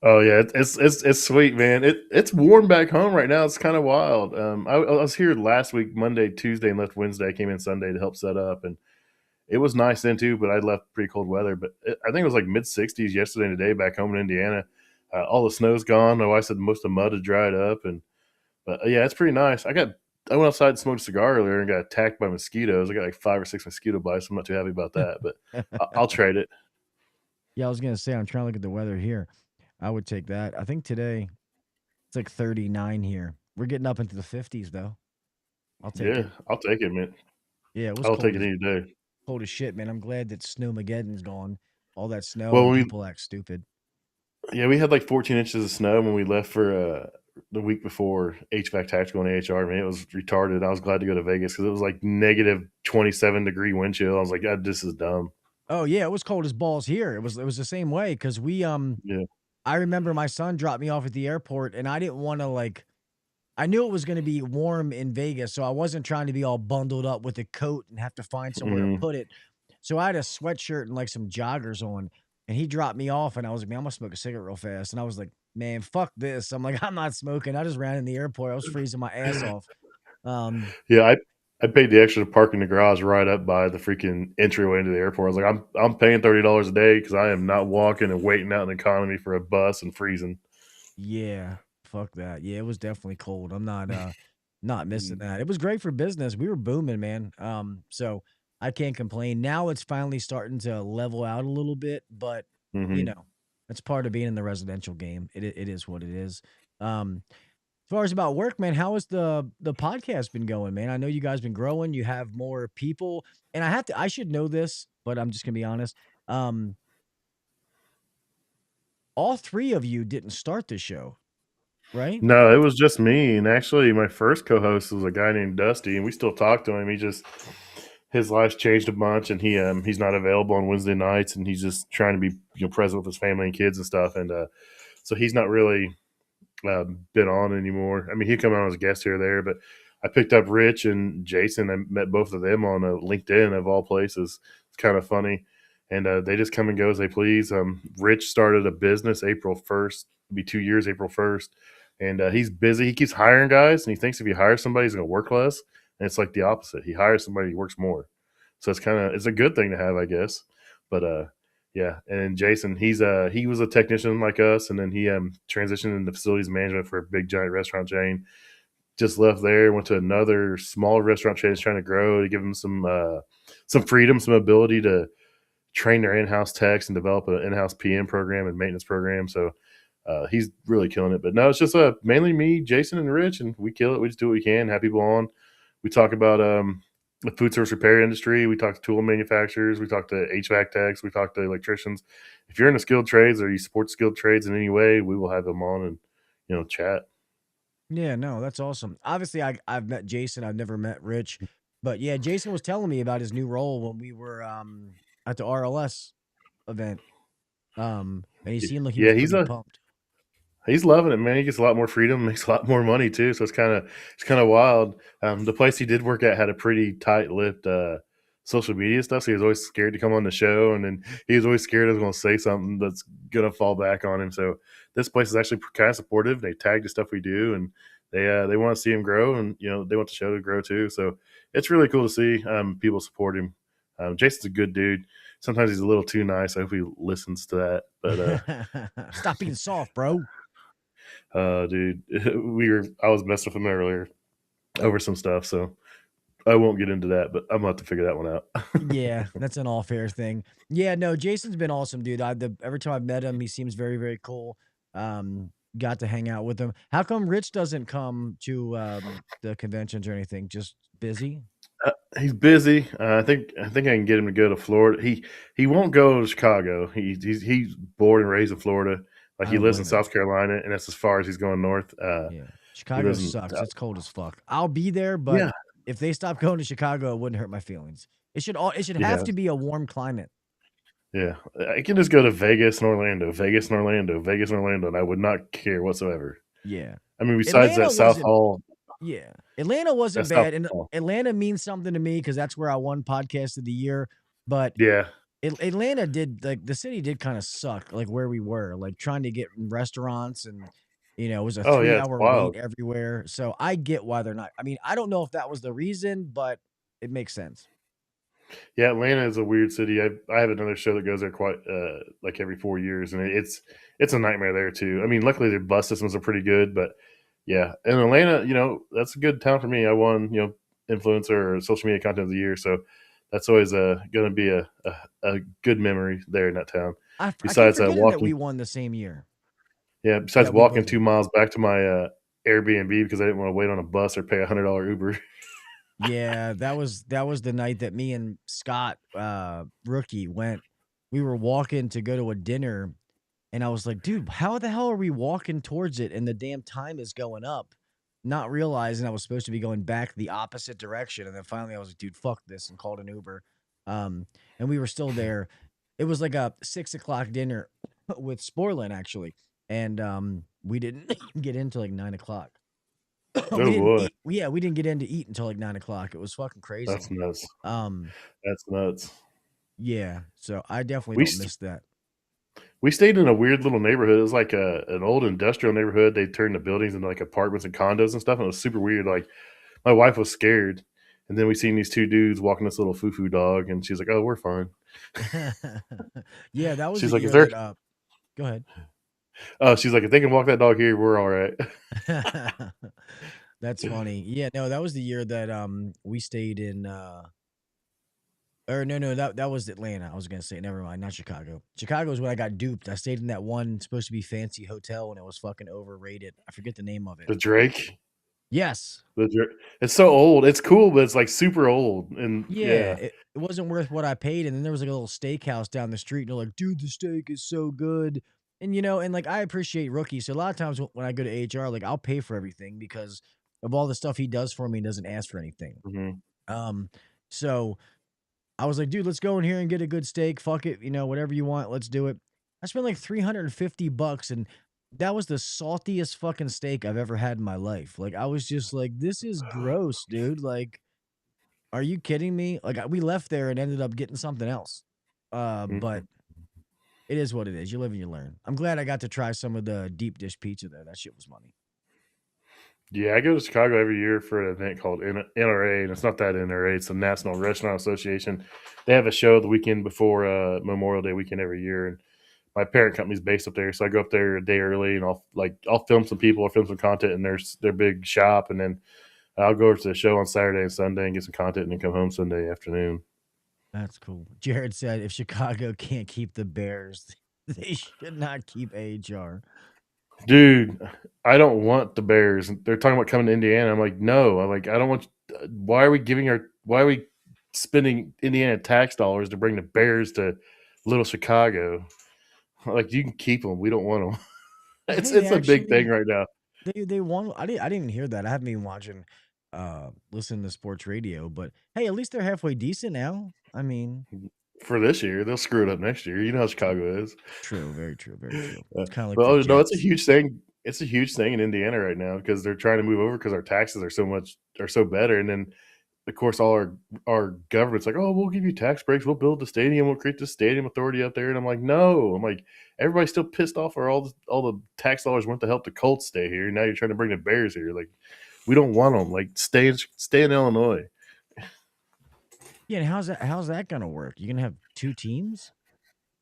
Oh yeah, it's sweet, man. It's warm back home right now. It's kind of wild. I was here last week, Monday, Tuesday, and left Wednesday. I came in Sunday to help set up, and it was nice then too. But I left pretty cold weather. But I think it was like mid 60s yesterday and today back home in Indiana. All the snow's gone. My wife said most of the mud had dried up, but yeah, it's pretty nice. I went outside and smoked a cigar earlier and got attacked by mosquitoes. I got like 5 or 6 mosquito bites. I'm not too happy about that, but I'll trade it. Yeah, I was gonna say I'm trying to look at the weather here. I would take that. I think today it's like 39 here. We're getting up into the 50s though. I'll take Yeah, it. I'll take it, man. Yeah, it was I'll take it any day. cold as shit, man. I'm glad that Snowmageddon's gone. All that snow Well, and when people act stupid. we had like 14 inches of snow when we left for the week before HVAC Tactical and AHR. Man, it was retarded. I was glad to go to Vegas because it was like negative 27-degree wind chill. I was like, God, this is dumb. Oh yeah, it was cold as balls here. It was the same way because Yeah. I remember my son dropped me off at the airport and I didn't want to I knew it was going to be warm in Vegas, so I wasn't trying to be all bundled up with a coat and have to find somewhere to Mm. put it. So I had a sweatshirt and like some joggers on, and he dropped me off, and I was like, man, I'm gonna smoke a cigarette real fast. And I was like, man, fuck this. I'm like, I'm not smoking. I just ran in the airport. I was freezing my ass off. Um, Yeah, I paid the extra to park in the garage right up by the freaking entryway into the airport. I was like, I'm paying $30 a day because I am not walking and waiting out in economy for a bus and freezing. yeah, fuck that. Yeah, it was definitely cold. I'm not missing that. It was great for business. We were booming, man. So I can't complain. Now it's finally starting to level out a little bit, but you Mm-hmm. know, that's part of being in the residential game. It is what it is. As far as about work, man, how has the podcast been going, man? I know you guys been growing. You have more people, and I should know this, but I'm just gonna be honest. Um, all three of you didn't start the show, right? No, it was just me. And actually, my first co-host was a guy named Dusty, and we still talk to him. His life's changed a bunch, and he's not available on Wednesday nights, and he's just trying to be present with his family and kids and stuff. And so he's not really been on anymore. I mean, he'd come on as a guest here or there, but I picked up Rich and Jason. I met both of them on LinkedIn of all places. It's kind of funny. And they just come and go as they please. Rich started a business April 1st. It'll be 2 years, April 1st. And he's busy. He keeps hiring guys, and he thinks if he hires somebody, he's going to work less. And it's like the opposite. He hires somebody, he works more. So it's a good thing to have, I guess. But yeah, and then Jason, he was a technician like us, and then he transitioned into facilities management for a big giant restaurant chain. Just left there, went to another small restaurant chain that's trying to grow to give him some freedom, some ability to train their in-house techs and develop an in-house PM program and maintenance program. So he's really killing it. But no, it's just mainly me, Jason, and Rich, and we kill it. We just do what we can, have people on. We talk about the food service repair industry. We talk to tool manufacturers. We talk to HVAC techs. We talk to electricians. If you're in the skilled trades or you support skilled trades in any way, we will have them on and chat. Yeah, no, that's awesome. Obviously, I've met Jason. I've never met Rich, but yeah, Jason was telling me about his new role when we were at the RLS event. And he seemed like he Yeah, was pretty pumped. he's loving it, man. He gets a lot more freedom, makes a lot more money too. So it's kind of wild. The place he did work at had a pretty tight-lipped social media stuff, so he was always scared to come on the show, and then he was always scared I was going to say something that's going to fall back on him. So this place is actually kind of supportive. They tag the stuff we do, and they want to see him grow, and they want the show to grow too. So it's really cool to see people support him. Jason's a good dude. Sometimes he's a little too nice. I hope he listens to that. But stop being soft, bro. Dude, I was messing with him earlier over some stuff, so I won't get into that, but I'm gonna have to figure that one out. Yeah, that's an all fair thing. Yeah, no, Jason's been awesome, dude. Every time I've met him, he seems very, very cool. Got to hang out with him. How come Rich doesn't come to the conventions or anything? Just busy? He's busy. I think I can get him to go to Florida. He won't go to Chicago. He's born and raised in Florida. Like, he lives in South Carolina, and that's as far as he's going north. Yeah, Chicago sucks. It's cold as fuck. I'll be there, but if they stop going to Chicago, it wouldn't hurt my feelings. It should have to be a warm climate. Yeah, I can just go to Vegas and Orlando, Vegas and Orlando, Vegas and Orlando, and I would not care whatsoever. Yeah. I mean, besides Atlanta that South Hall. Yeah. Atlanta wasn't bad. And Atlanta means something to me because that's where I won Podcast of the Year. But yeah, Atlanta did, like, the city did kind of suck, like, where we were, like, trying to get in restaurants, and it was a 3-hour wait everywhere. So I get why they're not. I mean, I don't know if that was the reason, but it makes sense. Yeah, Atlanta is a weird city. I have another show that goes there quite like every 4 years, and it's a nightmare there too. I mean, luckily their bus systems are pretty good, but yeah, in Atlanta, that's a good town for me. I won, influencer or social media content of the year, so that's always going to be a good memory there in that town. Besides walking, that we won the same year. Yeah, besides walking 2 miles back to my Airbnb because I didn't want to wait on a bus or pay $100 Uber. Yeah, that was the night that me and Scott, rookie, went. We were walking to go to a dinner, and I was like, dude, how the hell are we walking towards it and the damn time is going up? Not realizing I was supposed to be going back the opposite direction. And then finally I was like, dude, fuck this, and called an Uber. And we were still there. It was like a 6 o'clock dinner with Sporlin, actually. And we didn't get into like 9 o'clock. We didn't get in to eat until like 9 o'clock. It was fucking crazy. That's nuts. That's nuts. Yeah, so I definitely don't miss that. We stayed in a weird little neighborhood. It was like an old industrial neighborhood. They turned the buildings into like apartments and condos and stuff. And it was super weird. Like, my wife was scared, and then we seen these two dudes walking this little foo-foo dog, and she's like, "Oh, we're fine." Yeah, that was. She's like, "Is there?" Go ahead. Oh, she's like, "If they can walk that dog here, we're all right." That's funny. Yeah, no, that was the year that we stayed in. Or no, that was Atlanta. I was gonna say, never mind, not Chicago. Chicago is when I got duped. I stayed in that one supposed to be fancy hotel, and it was fucking overrated. I forget the name of it. The Drake. Yes. It's so old. It's cool, but it's like super old. And yeah. It wasn't worth what I paid. And then there was like a little steakhouse down the street, and they're like, dude, the steak is so good. And and like, I appreciate Rookie. So a lot of times when I go to HR, like, I'll pay for everything because of all the stuff he does for me. He doesn't ask for anything. Mm-hmm. So I was like, dude, let's go in here and get a good steak. Fuck it. Whatever you want, let's do it. I spent like $350, and that was the saltiest fucking steak I've ever had in my life. Like, I was just like, this is gross, dude. Like, are you kidding me? Like, we left there and ended up getting something else. But it is what it is. You live and you learn. I'm glad I got to try some of the deep dish pizza there. That shit was money. Yeah, I go to Chicago every year for an event called NRA, and it's not that NRA. It's the National Restaurant Association. They have a show the weekend before Memorial Day weekend every year, and my parent company's based up there, so I go up there a day early, and I'll film some people, I'll film some content in their big shop, and then I'll go to the show on Saturday and Sunday and get some content, and then come home Sunday afternoon. That's cool. Jared said, if Chicago can't keep the Bears, they should not keep AHR. Dude, I don't want the Bears. They're talking about coming to Indiana. I'm like, no. I don't want. Why are we spending Indiana tax dollars to bring the Bears to little Chicago? Like, you can keep them. We don't want them. It's a big thing right now. They won. I didn't even hear that. I haven't been watching, listening to sports radio. But hey, at least they're halfway decent now. I mean, for this year, they'll screw it up next year. You know how Chicago is. True, very true, very true. It's kind of like, well, no, it's a huge thing. It's a huge thing in Indiana right now because they're trying to move over because our taxes are so better, and then of course, all our government's like, oh, we'll give you tax breaks. We'll build the stadium. We'll create the stadium authority up there. And I'm like, no. I'm like, everybody's still pissed off where all the tax dollars went to help the Colts stay here. Now you're trying to bring the Bears here. Like, we don't want them. Like, stay in Illinois. Yeah, and how's that gonna work? You gonna have two teams?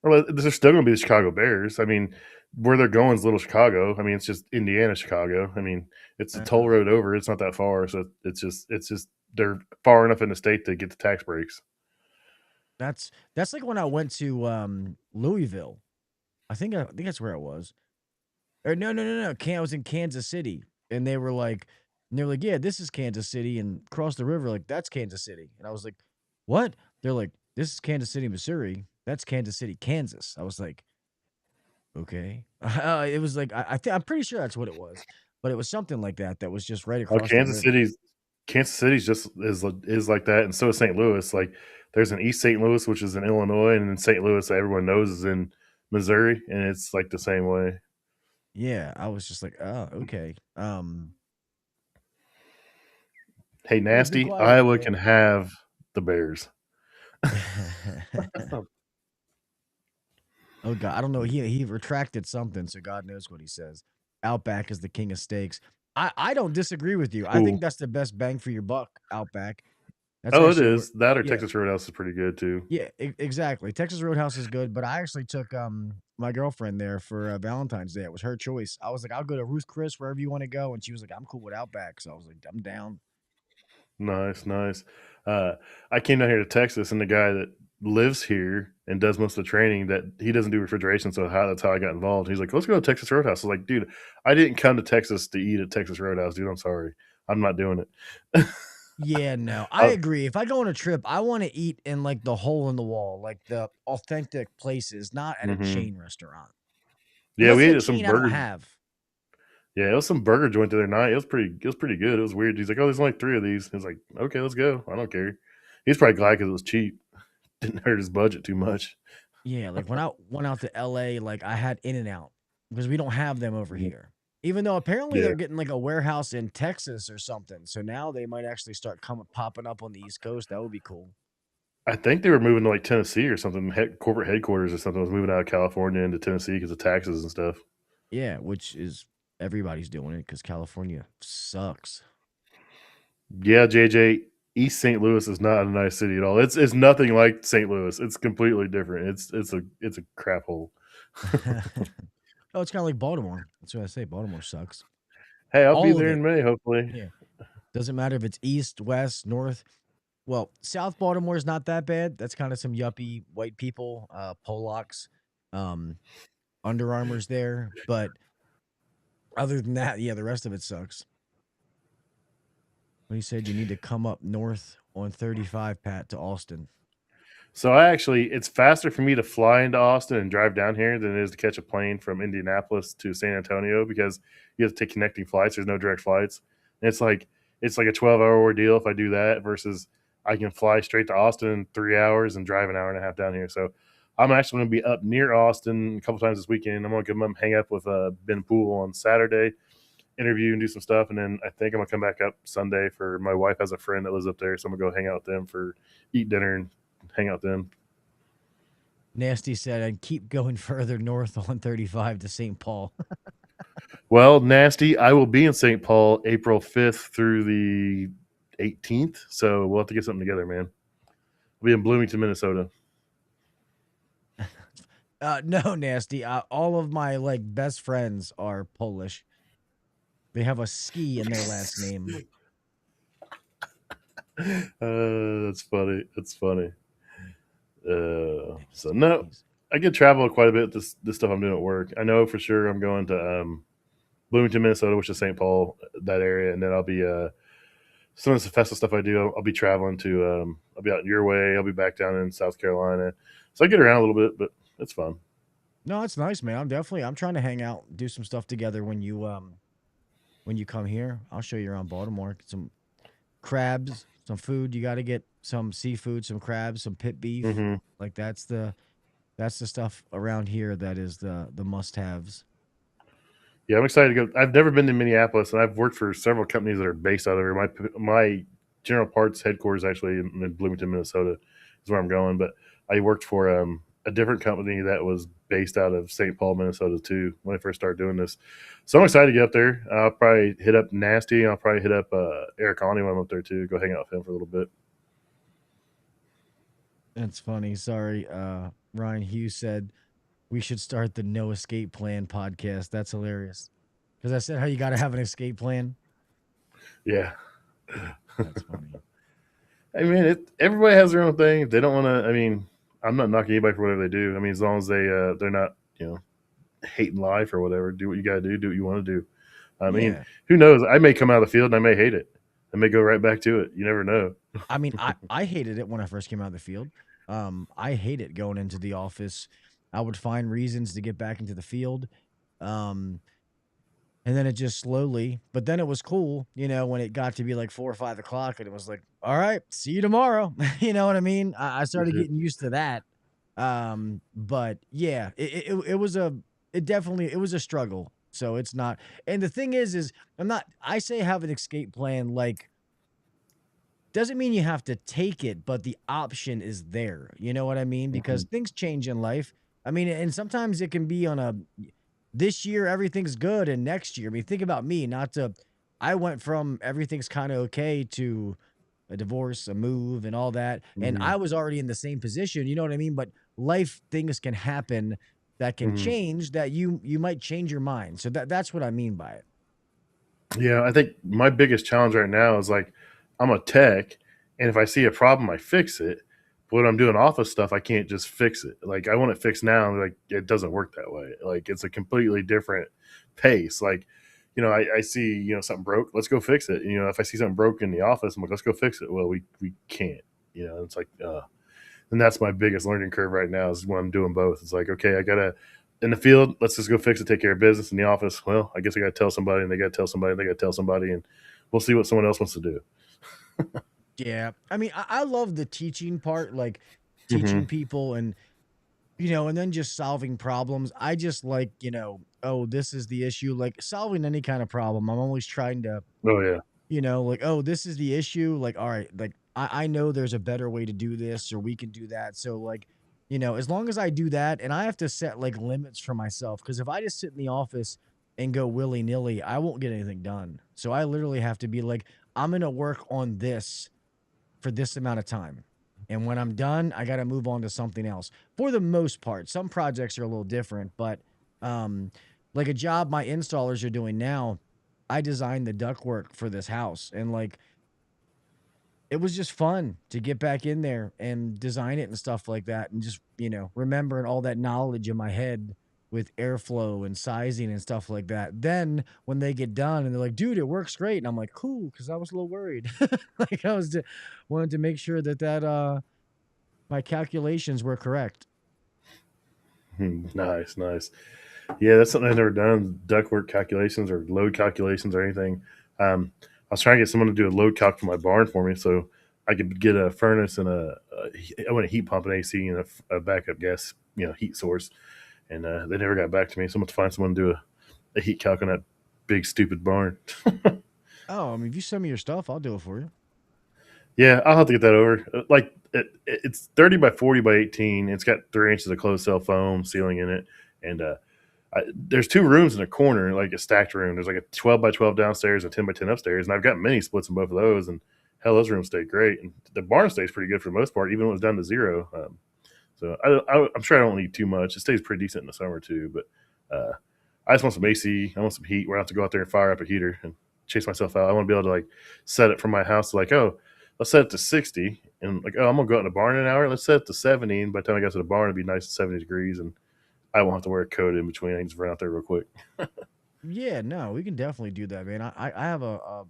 Well, they're still going to be the Chicago Bears. I mean, where they're going is Little Chicago. I mean, it's just Indiana, Chicago. I mean, it's a toll road over. It's not that far, so it's just they're far enough in the state to get the tax breaks. That's like when I went to Louisville. I think that's where it was. Or no. I was in Kansas City, and they were like, yeah, this is Kansas City, and across the river, like that's Kansas City, and I was like, what? They're like, this is Kansas City, Missouri. That's Kansas City, Kansas. I was like, okay. It was like I'm pretty sure that's what it was, but it was something like that. That was just right across. Kansas City's just is like that, and so is St. Louis. Like, there's an East St. Louis, which is in Illinois, and then St. Louis, that everyone knows, is in Missouri, and it's like the same way. Yeah, I was just like, oh, okay. Hey, nasty, Iowa can have the Bears. Oh God, I don't know. He retracted something, so God knows what he says. Outback is the king of steaks. I don't disagree with you. I think that's the best bang for your buck. Outback. That's it is. That or Texas Roadhouse is pretty good too. Yeah, exactly. Texas Roadhouse is good, but I actually took my girlfriend there for Valentine's Day. It was her choice. I was like, I'll go to Ruth Chris, wherever you want to go, and she was like, I'm cool with Outback. So I was like, I'm down. Nice. I came down here to Texas, and the guy that lives here and does most of the training, that he doesn't do refrigeration, so that's how I got involved. He's like, let's go to Texas Roadhouse. I was like, dude, I didn't come to Texas to eat at Texas Roadhouse, dude. I'm sorry. I'm not doing it. Yeah, no, I agree. If I go on a trip, I want to eat in like the hole in the wall, like the authentic places, not at a chain restaurant. Yeah, we ate at some burger. Yeah, it was some burger joint the other night. It was pretty good. It was weird. He's like, oh, there's only 3 of these. He's like, okay, let's go. I don't care. He's probably glad because it was cheap. Didn't hurt his budget too much. Yeah, like when I went out to LA, like I had In-N-Out because we don't have them over here. Even though apparently they're getting like a warehouse in Texas or something. So now they might actually start popping up on the East Coast. That would be cool. I think they were moving to like Tennessee or something. Corporate headquarters or something was moving out of California into Tennessee because of taxes and stuff. Yeah, which is everybody's doing it because California sucks. Yeah, JJ, East St. Louis is not a nice city at all. It's nothing like St. Louis. It's completely different. It's a crap hole. Oh, it's kind of like Baltimore. That's what I say. Baltimore sucks. Hey, I'll be there in May, hopefully. Yeah. Doesn't matter if it's east, west, north. Well, South Baltimore is not that bad. That's kind of some yuppie white people, Polacks, Under Armour's there. But other than that, yeah, the rest of it sucks. Well, he said you need to come up north on 35, Pat, to Austin. So it's faster for me to fly into Austin and drive down here than it is to catch a plane from Indianapolis to San Antonio because you have to take connecting flights. There's no direct flights. And it's like a 12-hour ordeal if I do that versus I can fly straight to Austin in 3 hours and drive an hour and a half down here. So I'm actually going to be up near Austin a couple times this weekend. I'm going to come hang up with Ben Poole on Saturday, interview and do some stuff. And then I think I'm going to come back up Sunday for my wife has a friend that lives up there. So I'm going to go hang out with them for eat dinner and hang out with them. Nasty said I'd keep going further north on 35 to St. Paul. Well, Nasty, I will be in St. Paul April 5th through the 18th. So we'll have to get something together, man. We'll be in Bloomington, Minnesota. No, Nasty. All of my best friends are Polish. They have a ski in their last name. That's funny. So no, I get travel quite a bit. This stuff I'm doing at work. I know for sure I'm going to Bloomington, Minnesota, which is St. Paul, that area, and then I'll be some of the festival stuff I do. I'll be traveling to. I'll be out in your way. I'll be back down in South Carolina, so I get around a little bit, but it's fun. No, it's nice, man. I'm trying to hang out, do some stuff together when you come here. I'll show you around Baltimore. Get some crabs, some food. You got to get some seafood, some crabs, some pit beef. Mm-hmm. Like that's the stuff around here that is the must-haves. Yeah, I'm excited to go. I've never been to Minneapolis, and I've worked for several companies that are based out of here. My General Parts headquarters actually in Bloomington, Minnesota is where I'm going. But I worked for a different company that was based out of St. Paul, Minnesota too when I first started doing this. So I'm excited to get up there. I'll probably hit up Nasty. I'll probably hit up Eric Conley when I'm up there too. Go hang out with him for a little bit. That's funny. Sorry. Ryan Hughes said we should start the No Escape Plan podcast. That's hilarious. Because I said how you got to have an escape plan. Yeah. That's funny. I mean, everybody has their own thing. If they don't want to, I mean, I'm not knocking anybody for whatever they do. I mean, as long as they're not, hating life or whatever, do what you got to do what you want to do. I mean, who knows? I may come out of the field and I may hate it. I may go right back to it. You never know. I mean, I hated it when I first came out of the field. I hated going into the office. I would find reasons to get back into the field. And then it just slowly, but then it was cool, when it got to be like 4 or 5 o'clock and it was like, all right, see you tomorrow. You know what I mean? I started getting used to that. But yeah, it was a struggle. So it's not, and the thing is I say have an escape plan, like, doesn't mean you have to take it, but the option is there. You know what I mean? Because things change in life. I mean, and sometimes it can be on this year, everything's good. And next year, I mean, think about me, I went from everything's kind of okay to a divorce, a move and all that. And I was already in the same position, you know what I mean? But life things can happen that can change that you might change your mind. So that's what I mean by it. Yeah. I think my biggest challenge right now is like, I'm a tech, and if I see a problem, I fix it. But when I'm doing office stuff, I can't just fix it. Like, I want it fixed now. Like, it doesn't work that way. Like, it's a completely different pace. Like, I see, something broke, let's go fix it. If I see something broke in the office, I'm like, let's go fix it. Well, we can't, it's like, and that's my biggest learning curve right now is when I'm doing both. It's like, okay, I gotta, in the field, let's just go fix it, take care of business. In the office, well, I guess I gotta tell somebody, and they gotta tell somebody, and they gotta tell somebody, and we'll see what someone else wants to do. Yeah. I mean, I love the teaching part, like teaching people and, and then just solving problems. I just like, oh, this is the issue, like solving any kind of problem. I'm always trying to, Oh yeah. Like, oh, this is the issue. Like, all right, like I know there's a better way to do this or we can do that. So like, as long as I do that, and I have to set like limits for myself, because if I just sit in the office and go willy nilly, I won't get anything done. So I literally have to be like, I'm going to work on this for this amount of time. And when I'm done, I got to move on to something else for the most part. Some projects are a little different, but like a job my installers are doing now, I designed the ductwork for this house. And like, it was just fun to get back in there and design it and stuff like that. And just, remembering all that knowledge in my head with airflow and sizing and stuff like that. Then when they get done and they're like, dude, it works great. And I'm like, cool. Cause I was a little worried. Like wanted to make sure that my calculations were correct. Nice. Yeah. That's something I've never done. Ductwork calculations or load calculations or anything. I was trying to get someone to do a load calc for my barn for me, so I could get a furnace and I want a heat pump and AC and a backup gas, heat source. And they never got back to me. So I'm going to find someone to do a heat calc on that big, stupid barn. Oh, I mean, if you send me your stuff, I'll do it for you. Yeah, I'll have to get that over. Like, it's 30 by 40 by 18. It's got 3 inches of closed cell foam ceiling in it. And there's 2 rooms in a corner, like a stacked room. There's like a 12 by 12 downstairs and 10 by 10 upstairs. And I've got mini splits in both of those. And hell, those rooms stay great. And the barn stays pretty good for the most part, even when it was down to 0. So I'm sure I don't need too much. It stays pretty decent in the summer too. But I just want some AC. I want some heat where I have to go out there and fire up a heater and chase myself out. I want to be able to like set it from my house to like, oh, let's set it to 60. And like, oh, I'm going to go out in the barn in an hour. Let's set it to 70. And by the time I get to the barn, it'll be nice at 70 degrees. And I won't have to wear a coat in between. I can just run out there real quick. Yeah, no, we can definitely do that, man. I have a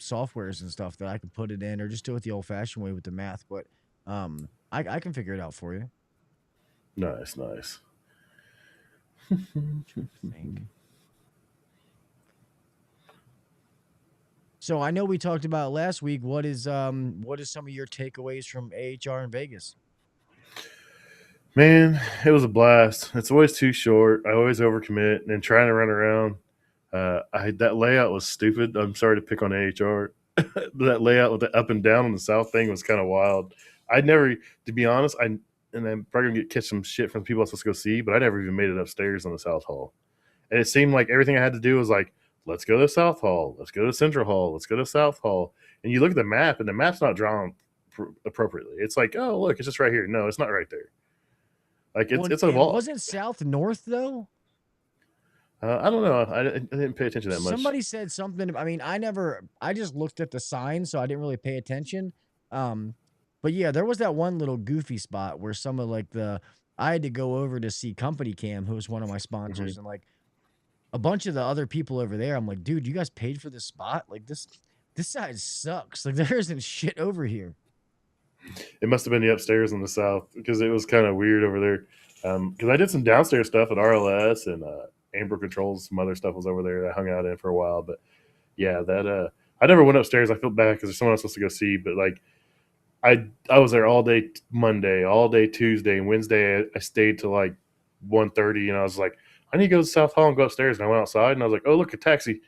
softwares and stuff that I can put it in or just do it the old fashioned way with the math. But I can figure it out for you. Nice. So I know we talked about last week. What is some of your takeaways from AHR in Vegas? Man, it was a blast. It's always too short. I always overcommit and trying to run around. That layout was stupid. I'm sorry to pick on AHR. that layout with the up and down on the south thing was kind of wild. I'd never, to be honest, and I'm probably gonna catch some shit from people I was supposed to go see, but I never even made it upstairs on the south hall. And it seemed like everything I had to do was like, let's go to the south hall, let's go to central hall, let's go to south hall. And you look at the map, and the map's not drawn appropriately. It's like, oh look, it's just right here. No, it's not right there. Like it's a wall. Was it south north though? I don't know. I didn't pay attention that much. Somebody said something. I mean, I just looked at the sign, so I didn't really pay attention. But yeah, there was that one little goofy spot where some of like I had to go over to see COMPANYCAM, who was one of my sponsors, and like a bunch of the other people over there. I'm like, dude, you guys paid for this spot? Like this side sucks. Like there isn't shit over here. It must have been the upstairs in the south because it was kind of weird over there. Because I did some downstairs stuff at RLS and Amber Controls, some other stuff was over there that I hung out in for a while. But yeah, that I never went upstairs. I feel bad because there's someone else supposed to go see. But like I was there all day Monday, all day Tuesday, and Wednesday I stayed till like 1:30, and I was like, I need to go to South Hall and go upstairs. And I went outside and I was like, oh look, a taxi,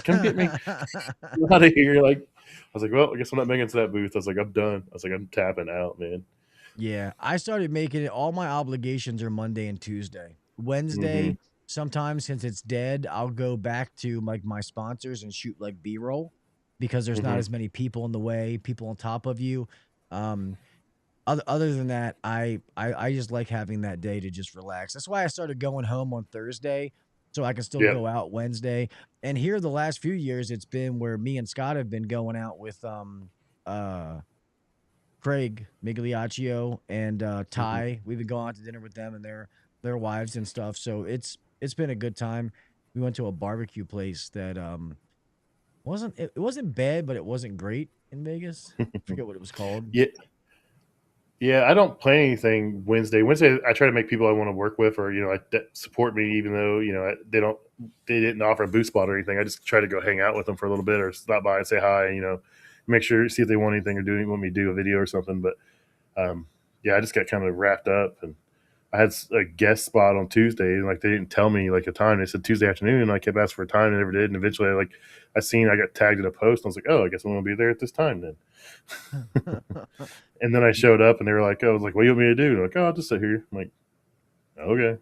come get me out of here. Like I was like, well, I guess I'm not making it to that booth. I was like, I'm done. I was like, I'm tapping out, man. Yeah, I started making it. All my obligations are Monday and Tuesday. Wednesday, sometimes since it's dead, I'll go back to like my sponsors and shoot like B-roll because there's not as many people in the way, people on top of you. Other than that, I just like having that day to just relax. That's why I started going home on Thursday so I can still go out Wednesday. And here the last few years, it's been where me and Scott have been going out with Craig Migliaccio and Ty. We've been going out to dinner with them and their wives and stuff. So it's been a good time. We went to a barbecue place that it wasn't bad, but it wasn't great in Vegas. I forget what it was called. Yeah, I don't plan anything Wednesday. Wednesday, I try to make people I want to work with or that support me, even though they didn't offer a booth spot or anything. I just try to go hang out with them for a little bit or stop by and say hi. Make sure see if they want anything or want me to do a video or something. But yeah, I just got kind of wrapped up, and I had a guest spot on Tuesday, and like they didn't tell me like a time. They said Tuesday afternoon, and I kept asking for a time, and never did. And eventually, I got tagged in a post, and I was like, oh, I guess I'm gonna be there at this time then. And then I showed up, and they were like, oh, I was like, what do you want me to do? They're like, oh, I'll just sit here. I'm like, okay.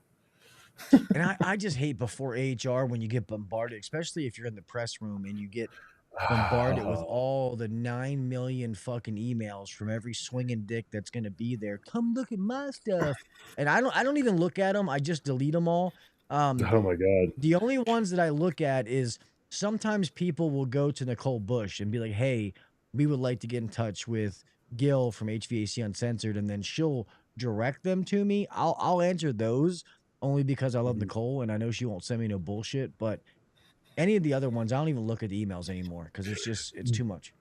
And I just hate before AHR when you get bombarded, especially if you're in the press room and you get bombarded with all the 9 million fucking emails from every swinging dick that's gonna be there. Come look at my stuff, and I don't even look at them. I just delete them all. Oh my god! The only ones that I look at is sometimes people will go to Nicole Bush and be like, "Hey, we would like to get in touch with Gil from HVAC Uncensored," and then she'll direct them to me. I'll answer those only because I love Nicole and I know she won't send me no bullshit, but any of the other ones, I don't even look at the emails anymore because it's too much.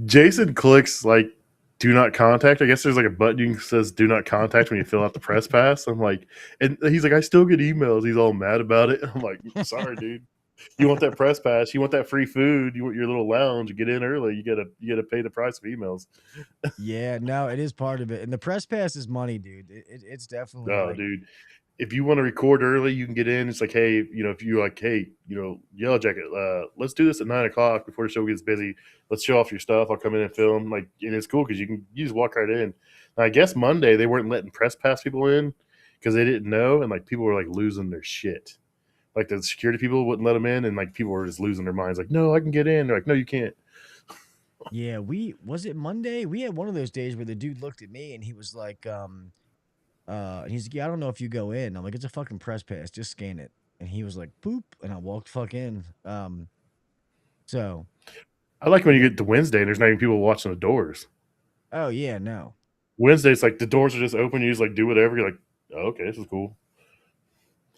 Jason clicks like do not contact. I guess there's like a button that says do not contact when you fill out the press pass. I'm like, and he's like, I still get emails. He's all mad about it. I'm like, sorry, dude. You want that press pass? You want that free food? You want your little lounge? You get in early. You gotta pay the price of emails. Yeah, no, it is part of it, and the press pass is money, dude. It's definitely. Dude. If you want to record early, you can get in. It's like, hey, if you're like, hey, Yellow Jacket, let's do this at 9:00 before the show gets busy. Let's show off your stuff. I'll come in and film. Like, and it's cool because you just walk right in. Now, I guess Monday they weren't letting press pass people in because they didn't know, and like people were like losing their shit. Like the security people wouldn't let them in, and like people were just losing their minds. Like, no, I can get in. They're like, no, you can't. Yeah, was it Monday? We had one of those days where the dude looked at me and he was like, he's like, yeah, I don't know if you go in. I'm like, it's a fucking press pass. Just scan it. And he was like, boop. And I walked fuck in. So. I like when you get to Wednesday and there's not even people watching the doors. Oh, yeah, no. Wednesday, it's like the doors are just open. You just like do whatever. You're like, oh, okay, this is cool.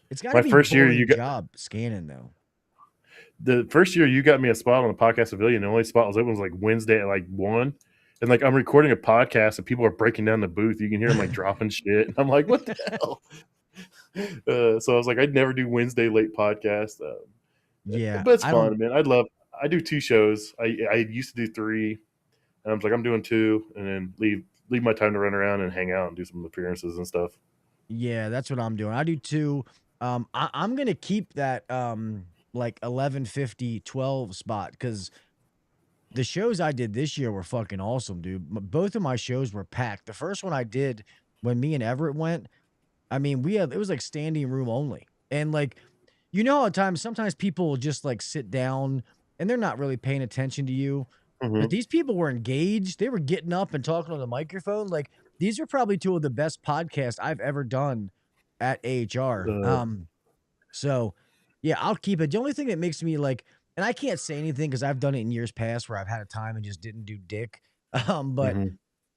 It's got to be first year you got job scanning though. The first year you got me a spot on the podcast pavilion. The only spot was open was like Wednesday at like 1. And like I'm recording a podcast and people are breaking down the booth. You can hear them like dropping shit. And I'm like, what the hell? So I was like, I'd never do Wednesday late podcast. Yeah, but it's fun, man. I do 2 shows. I used to do 3, and I was like, I'm doing 2, and then leave my time to run around and hang out and do some appearances and stuff. Yeah, that's what I'm doing. I do 2. I'm gonna keep that like 11:50, 12 spot because the shows I did this year were fucking awesome, dude. Both of my shows were packed. The first one I did when me and Everett went, I mean, it was like standing room only. And like, you know, at times, sometimes people will just like sit down and they're not really paying attention to you. But Mm-hmm. these people were engaged. They were getting up and talking on the microphone. Like, these are probably two of the best podcasts I've ever done at AHR. So yeah, I'll keep it. The only thing that makes me like, and I can't say anything because I've done it in years past where I've had a time and just didn't do dick. But Mm-hmm.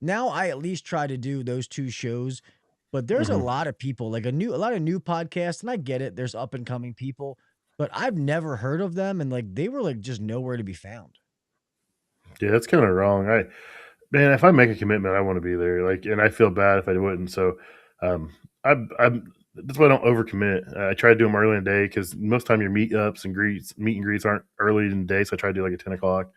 now I at least try to do those two shows. But there's a Mm-hmm. lot of people, like a lot of new podcasts, and I get it. There's up and coming people, but I've never heard of them, and like they were like just nowhere to be found. Yeah, that's kind of wrong. Man, if I make a commitment, I want to be there. Like, and I feel bad if I wouldn't. So, um, I'm that's why I don't overcommit. I try to do them early in the day because most time your meet and greets aren't early in the day. So I try to do like at 10 o'clock.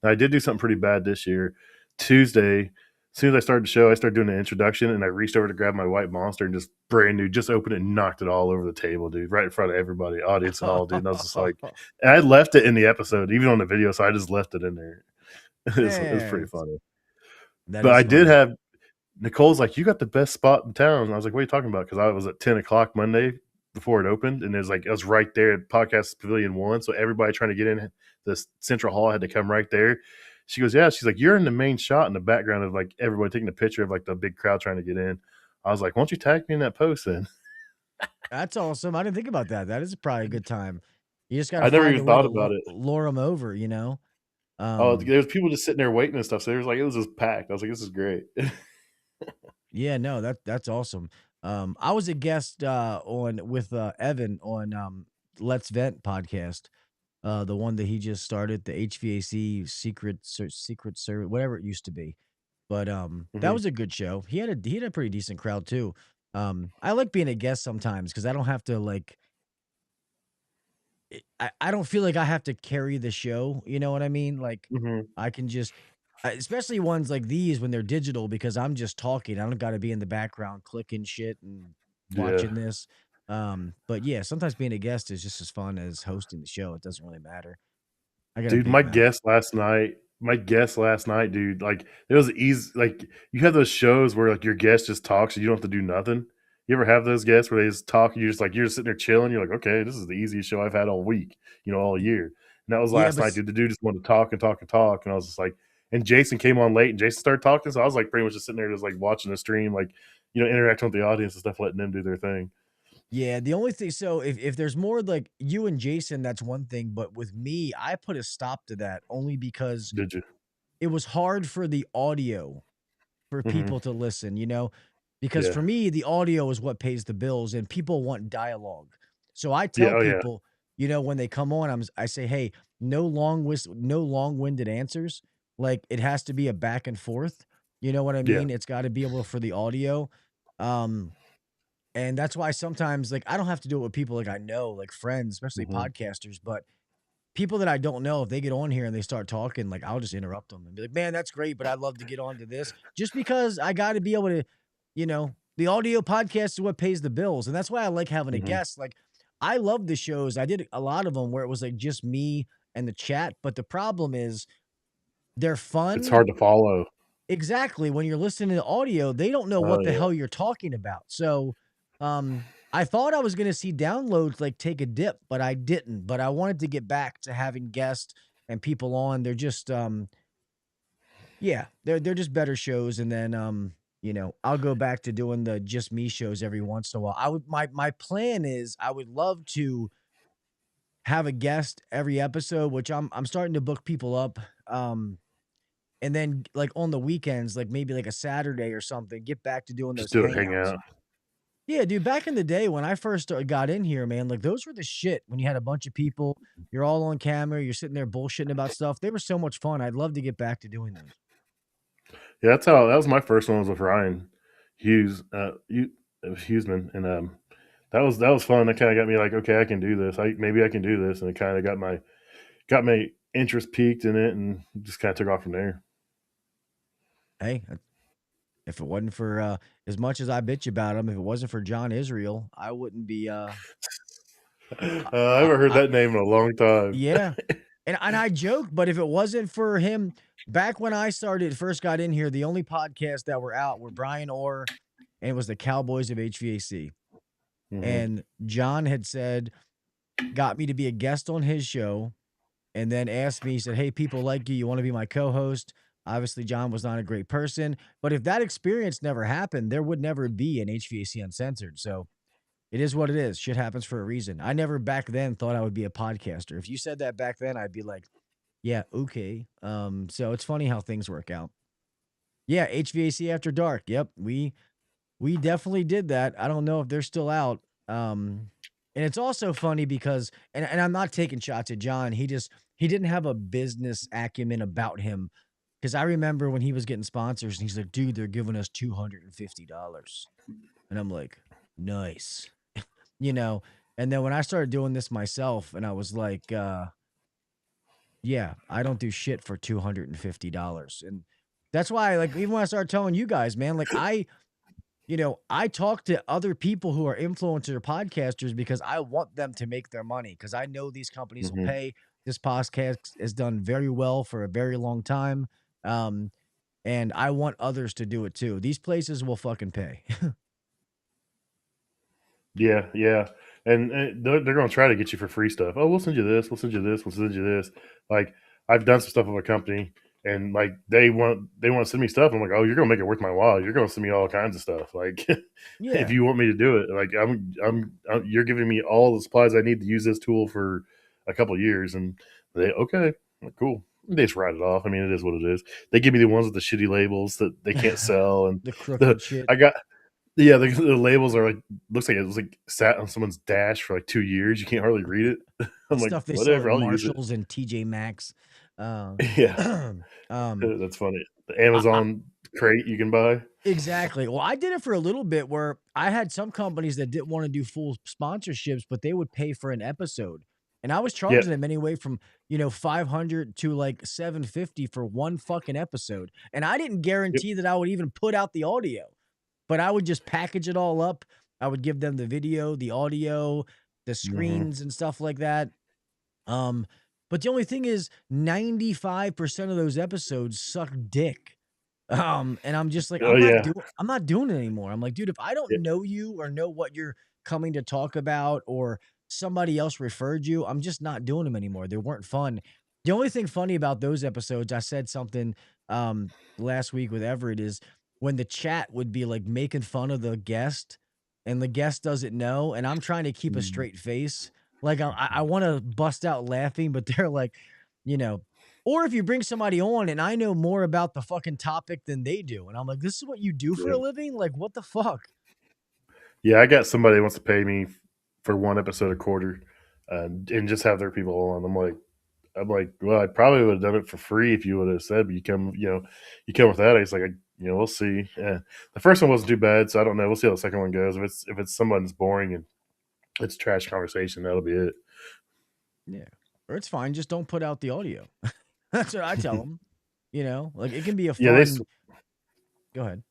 Now I did do something pretty bad this year. Tuesday, as soon as I started the show, I started doing the introduction, and I reached over to grab my white Monster and just brand new, just opened it and knocked it all over the table, dude, right in front of everybody, audience and all, dude. And I was just like, and I left it in the episode, even on the video, so I just left it in there. It was pretty Man, funny. that But is I did funny. have Nicole's like, you got the best spot in town. And I was like, what are you talking about? Because I was at 10 o'clock Monday before it opened, and it was right there at Podcast Pavilion 1. So everybody trying to get in the central hall had to come right there. She goes, yeah. She's like, you're in the main shot in the background of like everybody taking a picture of like the big crowd trying to get in. I was like, why don't you tag me in that post then? That's awesome. I didn't think about that. That is probably a good time. You just got to I never find even a way thought to about it. lure them over, you know? Oh, Um, there was people just sitting there waiting and stuff. So it was just packed. I was like, this is great. Yeah, no, that's awesome. I was a guest on with Evan on Let's Vent podcast, the one that he just started, the HVAC secret service, whatever it used to be. But that Mhm. was a good show. He had a pretty decent crowd too. I like being a guest sometimes because I don't have to like I don't feel like I have to carry the show. You know what I mean? Like Mhm. I can just, especially ones like these when they're digital, because I'm just talking. I don't got to be in the background clicking shit and Yeah. watching this. But yeah, sometimes being a guest is just as fun as hosting the show. It doesn't really matter. I got a Dude, big mouth. my guest last night, dude, like it was easy. Like you have those shows where like your guest just talks and you don't have to do nothing. You ever have those guests where they just talk and you're just sitting there chilling. You're like, okay, this is the easiest show I've had all week, all year. And that was Yeah, last but night, dude. The dude just wanted to talk and talk and talk. And I was just like, and Jason came on late and Jason started talking. So I was like pretty much just sitting there just like watching the stream, like, interacting with the audience and stuff, letting them do their thing. yeah, the only thing, so if there's more like you and Jason, that's one thing. But with me, I put a stop to that only because Did you? it was hard for the audio for Mm-hmm. people to listen, you know? Because Yeah. for me, the audio is what pays the bills and people want dialogue. So I Yeah. tell Oh, yeah. people, when they come on, I say, "Hey, no long-winded answers. Like it has to be a back and forth. You know what I Yeah. mean? It's got to be able for the audio. Um and that's why sometimes like I don't have to do it with people like I know, like friends, especially Mm-hmm. podcasters, but people that I don't know, if they get on here and they start talking, like I'll just interrupt them and be like, "Man, that's great, but I'd love to get on to this." Just because I got to be able to, the audio podcast is what pays the bills, and that's why I like having a Mm-hmm. guest. Like I love the shows. I did a lot of them where it was like just me and the chat, but the problem is they're It's fun. hard to follow. Exactly. When you're listening to audio, they don't know Oh, what the yeah. hell you're talking about. So, I thought I was going to see downloads like take a dip, but I didn't. But I wanted to get back to having guests and people on. They're just, yeah, they're just better shows. And then, I'll go back to doing the just me shows every once in a while. My plan is I would love to have a guest every episode, which I'm starting to book people up. And then, like, on the weekends, like, maybe, like, a Saturday or something, get back to doing Just those do a hangouts. hangout. Yeah, dude, back in the day when I first got in here, man, like, those were the shit when you had a bunch of people, you're all on camera, you're sitting there bullshitting about stuff. They were so much fun. I'd love to get back to doing those. Yeah, that was my first one was with Ryan Hughes, Hughesman, and that was fun. That kind of got me like, okay, I can do this. Maybe I can do this, and it kind of got my interest peaked in it, and just kind of took off from there. Hey, if it wasn't for, as much as I bitch about him, if it wasn't for John Israel, I wouldn't be, I haven't heard I that name in a long time. yeah. And I joke, but if it wasn't for him, back when I first got in here, the only podcasts that were out were Brian Orr, and it was the Cowboys of HVAC. And John had got me to be a guest on his show, and then asked me, he said, "Hey, people like you want to be my co-host?" Obviously, John was not a great person, but if that experience never happened, there would never be an HVAC Uncensored. So it is what it is. Shit happens for a reason. I never back then thought I would be a podcaster. If you said that back then, I'd be like, yeah, okay. So it's funny how things work out. Yeah, HVAC After Dark. Yep, we definitely did that. I don't know if they're still out. And it's also funny because, and I'm not taking shots at John. He didn't have a business acumen about him. Because I remember when he was getting sponsors, and he's like, "Dude, they're giving us $250," and I'm like, "Nice," you know. And then when I started doing this myself, and I was like, "Yeah, I don't do shit for $250," and that's why, like, even when I started telling you guys, man, like I talk to other people who are influencer podcasters because I want them to make their money because I know these companies will pay. This podcast has done very well for a very long time. And I want others to do it too. These places will fucking pay. Yeah, yeah. And they're going to try to get you for free stuff. Oh, we'll send you this. We'll send you this. We'll send you this. Like, I've done some stuff with a company, and like they want to send me stuff. I'm like, oh, you're going to make it worth my while. You're going to send me all kinds of stuff. Like, if Yeah. you want me to do it, like you're giving me all the supplies I need to use this tool for a couple of years, and okay, like, cool. They just write it off. I mean, it is what it is. They give me the ones with the shitty labels that they can't sell, and The crooked shit. the labels are like, looks like it was like sat on someone's dash for like 2 years. You can't hardly read it. I'm like, Stuff they whatever, sell at I'll use it. Marshalls and TJ Maxx. Yeah, that's funny. The Amazon crate you can buy. Exactly. Well, I did it for a little bit where I had some companies that didn't want to do full sponsorships, but they would pay for an episode. And I was charging them anyway from, $500 to like $750 for one fucking episode. And I didn't guarantee that I would even put out the audio, but I would just package it all up. I would give them the video, the audio, the screens and stuff like that. But the only thing is 95% of those episodes suck dick. And I'm just like, I'm not doing it anymore. I'm like, dude, if I don't know you or know what you're coming to talk about, or somebody else referred you, I'm just not doing them anymore. They weren't fun. The only thing funny about those episodes, I said something last week with Everett, is when the chat would be like making fun of the guest and the guest doesn't know, and I'm trying to keep a straight face. Like I want to bust out laughing, but they're like, or if you bring somebody on and I know more about the fucking topic than they do, and I'm like, this is what you do for a living? Like, what the fuck? Yeah, I got somebody that wants to pay me for one episode a quarter, and just have their people on. I'm like, well, I probably would have done it for free if you would have said, but you come with that. It's like, we'll see. Yeah. The first one wasn't too bad, so I don't know. We'll see how the second one goes. If it's someone that's boring and it's trash conversation, that'll be it. Yeah, or it's fine. Just don't put out the audio. That's what I tell them. Like it can be a fun. Go ahead.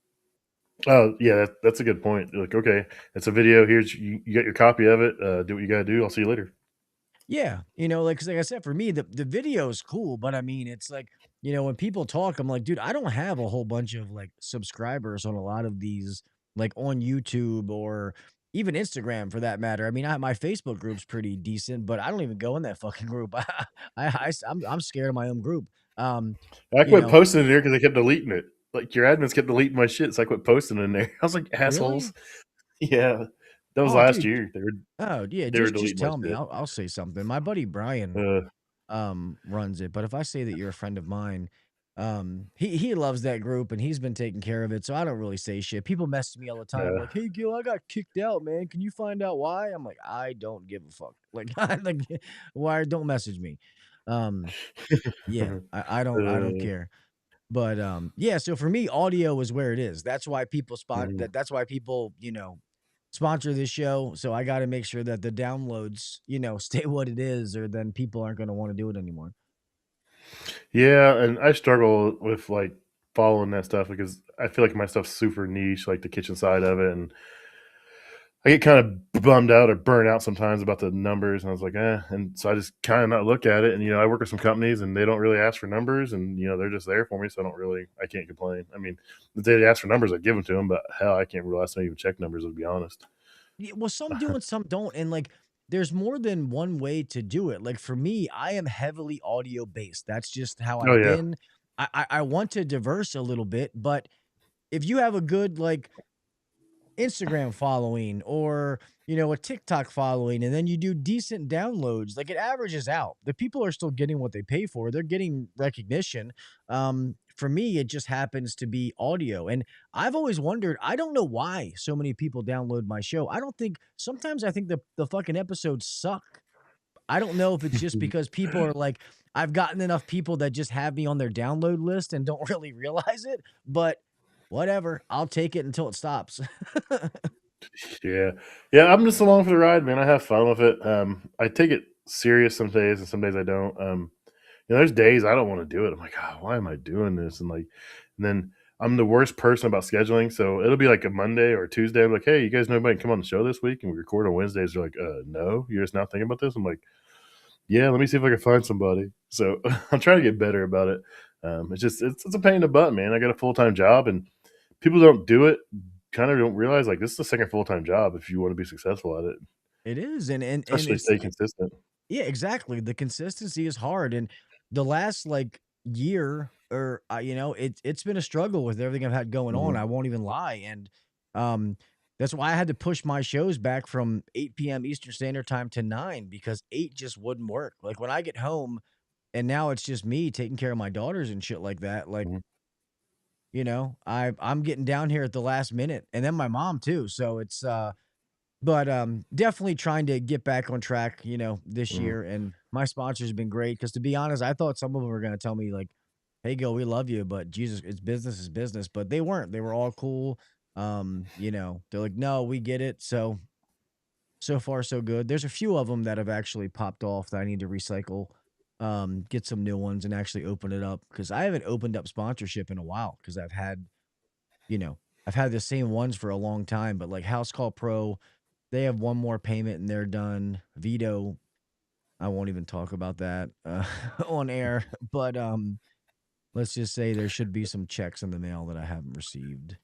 Oh yeah, that's a good point. Like, okay, it's a video. Here's you got your copy of it. Do what you got to do. I'll see you later. Yeah, cause like I said, for me, the video is cool, but I mean, it's like, when people talk, I'm like, dude, I don't have a whole bunch of like subscribers on a lot of these, like on YouTube or even Instagram for that matter. I mean, my Facebook group's pretty decent, but I don't even go in that fucking group. I'm scared of my own group. I quit posting in there because they kept deleting it. Like, your admins kept deleting my shit, so I quit posting in there. I was like, assholes. Really? Yeah, that was last year. Just tell me. I'll say something. My buddy Brian runs it, but if I say that you're a friend of mine, he loves that group and he's been taking care of it, so I don't really say shit. People message me all the time like, "Hey Gil, I got kicked out, man. Can you find out why?" I'm like, I don't give a fuck. Like, why? Don't message me. Yeah, I don't care. But yeah, so for me, audio is where it is. That's why people that's why people, sponsor this show. So I got to make sure that the downloads, stay what it is, or then people aren't going to want to do it anymore. Yeah, and I struggle with like following that stuff because I feel like my stuff's super niche, like the kitchen side of it, and I get kind of bummed out or burnt out sometimes about the numbers, and I was like, and so I just kind of not look at it. And I work with some companies, and they don't really ask for numbers, and they're just there for me, so I can't complain. I mean, if they ask for numbers, I give them to them, but hell, I can't really ask them to even check numbers, to be honest. Yeah, well, some do and some don't, and like there's more than one way to do it. Like for me, I am heavily audio based. That's just how Oh I've yeah. been. I want to diverse a little bit, but if you have a good like Instagram following or a TikTok following, and then you do decent downloads, like it averages out. The people are still getting what they pay for. They're getting recognition. For me, it just happens to be audio. And I've always wondered, I don't know why so many people download my show. Sometimes I think the fucking episodes suck. I don't know if it's just because people are like, I've gotten enough people that just have me on their download list and don't really realize it, but whatever. I'll take it until it stops. Yeah. Yeah, I'm just along for the ride, man. I have fun with it. I take it serious some days, and some days I don't. There's days I don't want to do it. I'm like, why am I doing this? And then I'm the worst person about scheduling. So it'll be like a Monday or a Tuesday. I'm like, hey, you guys know anybody can come on the show this week? And we record on Wednesdays. They're like, no, you're just not thinking about this. I'm like, yeah, let me see if I can find somebody. So I'm trying to get better about it. It's a pain in the butt, man. I got a full-time job, and people don't do it. Kind of don't realize like this is the second full-time job if you want to be successful at it, It is, and especially it's stay consistent. yeah, exactly. The consistency is hard, and the last like year or it's been a struggle with everything I've had going on. Mhm. I won't even lie, and um, that's why I had to push my shows back from 8 p.m. Eastern Standard Time to 9 because 8 just wouldn't work. Like when I get home, and now it's just me taking care of my daughters and shit like that. Like Mhm. I'm getting down here at the last minute, and then my mom too. So it's but definitely trying to get back on track, this Mhm. year. And my sponsors have been great because to be honest, I thought some of them were gonna tell me like, "Hey, Gil, we love you, but Jesus, it's business is business." But they weren't. They were all cool. They're like, "No, we get it." So far so good. There's a few of them that have actually popped off that I need to recycle, get some new ones and actually open it up because I haven't opened up sponsorship in a while because you know, I've had the same ones for a long time. But like House Call Pro, they have one more payment and they're done. VETO, I won't even talk about that on air. But let's just say there should be some checks in the mail that I haven't received.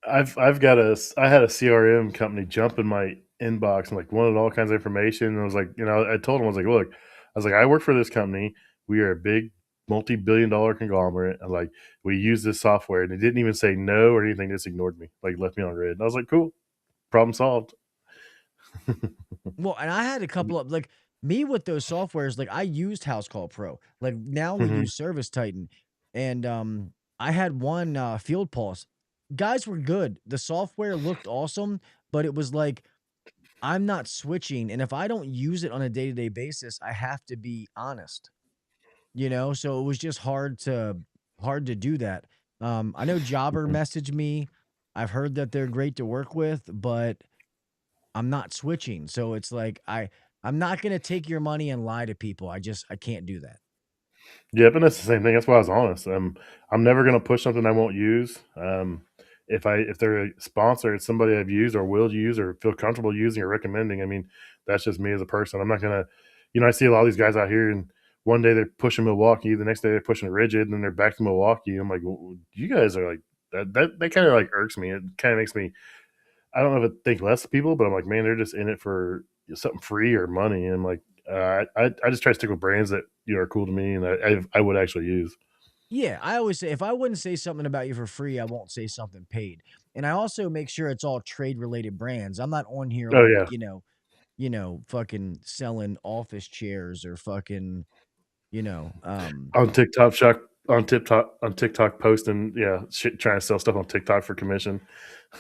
I had a CRM company jump in my inbox and like wanted all kinds of information. And I was like, I told him, I was like, look, I work for this company. We are a big multi-billion-dollar conglomerate. And like, we use this software, and they didn't even say no or anything. Just ignored me, like left me on red. And I was like, cool, problem solved. Well, and I had a couple of like me with those softwares, like I used House Call Pro. Like now we Mhm. use Service Titan. And I had one Field Pulse. Guys were good. The software looked awesome, but it was like I'm not switching. And if I don't use it on a day-to-day basis, I have to be honest. So it was just hard to do that. I know Jobber Mhm. messaged me. I've heard that they're great to work with, but I'm not switching. So it's like I'm not gonna take your money and lie to people. I can't do that. Yeah, but that's the same thing. That's why I was honest. I'm never going to push something I won't use. If they're a sponsor, it's somebody I've used or will use or feel comfortable using or recommending. I mean, that's just me as a person. I'm not gonna, I see a lot of these guys out here, and one day they're pushing Milwaukee, the next day they're pushing Rigid, and then they're back to Milwaukee. I'm like, well, you guys are like that. That kind of like irks me. It kind of makes me. I don't know if I think less of people, but I'm like, man, they're just in it for something free or money. And I'm like, I just try to stick with brands that are cool to me and I would actually use. Yeah, I always say if I wouldn't say something about you for free, I won't say something paid. And I also make sure it's all trade related brands. I'm not on here Oh like, yeah, fucking selling office chairs or fucking, you know, um on TikTok, on TikTok posting, yeah, shit, trying to sell stuff on TikTok for commission.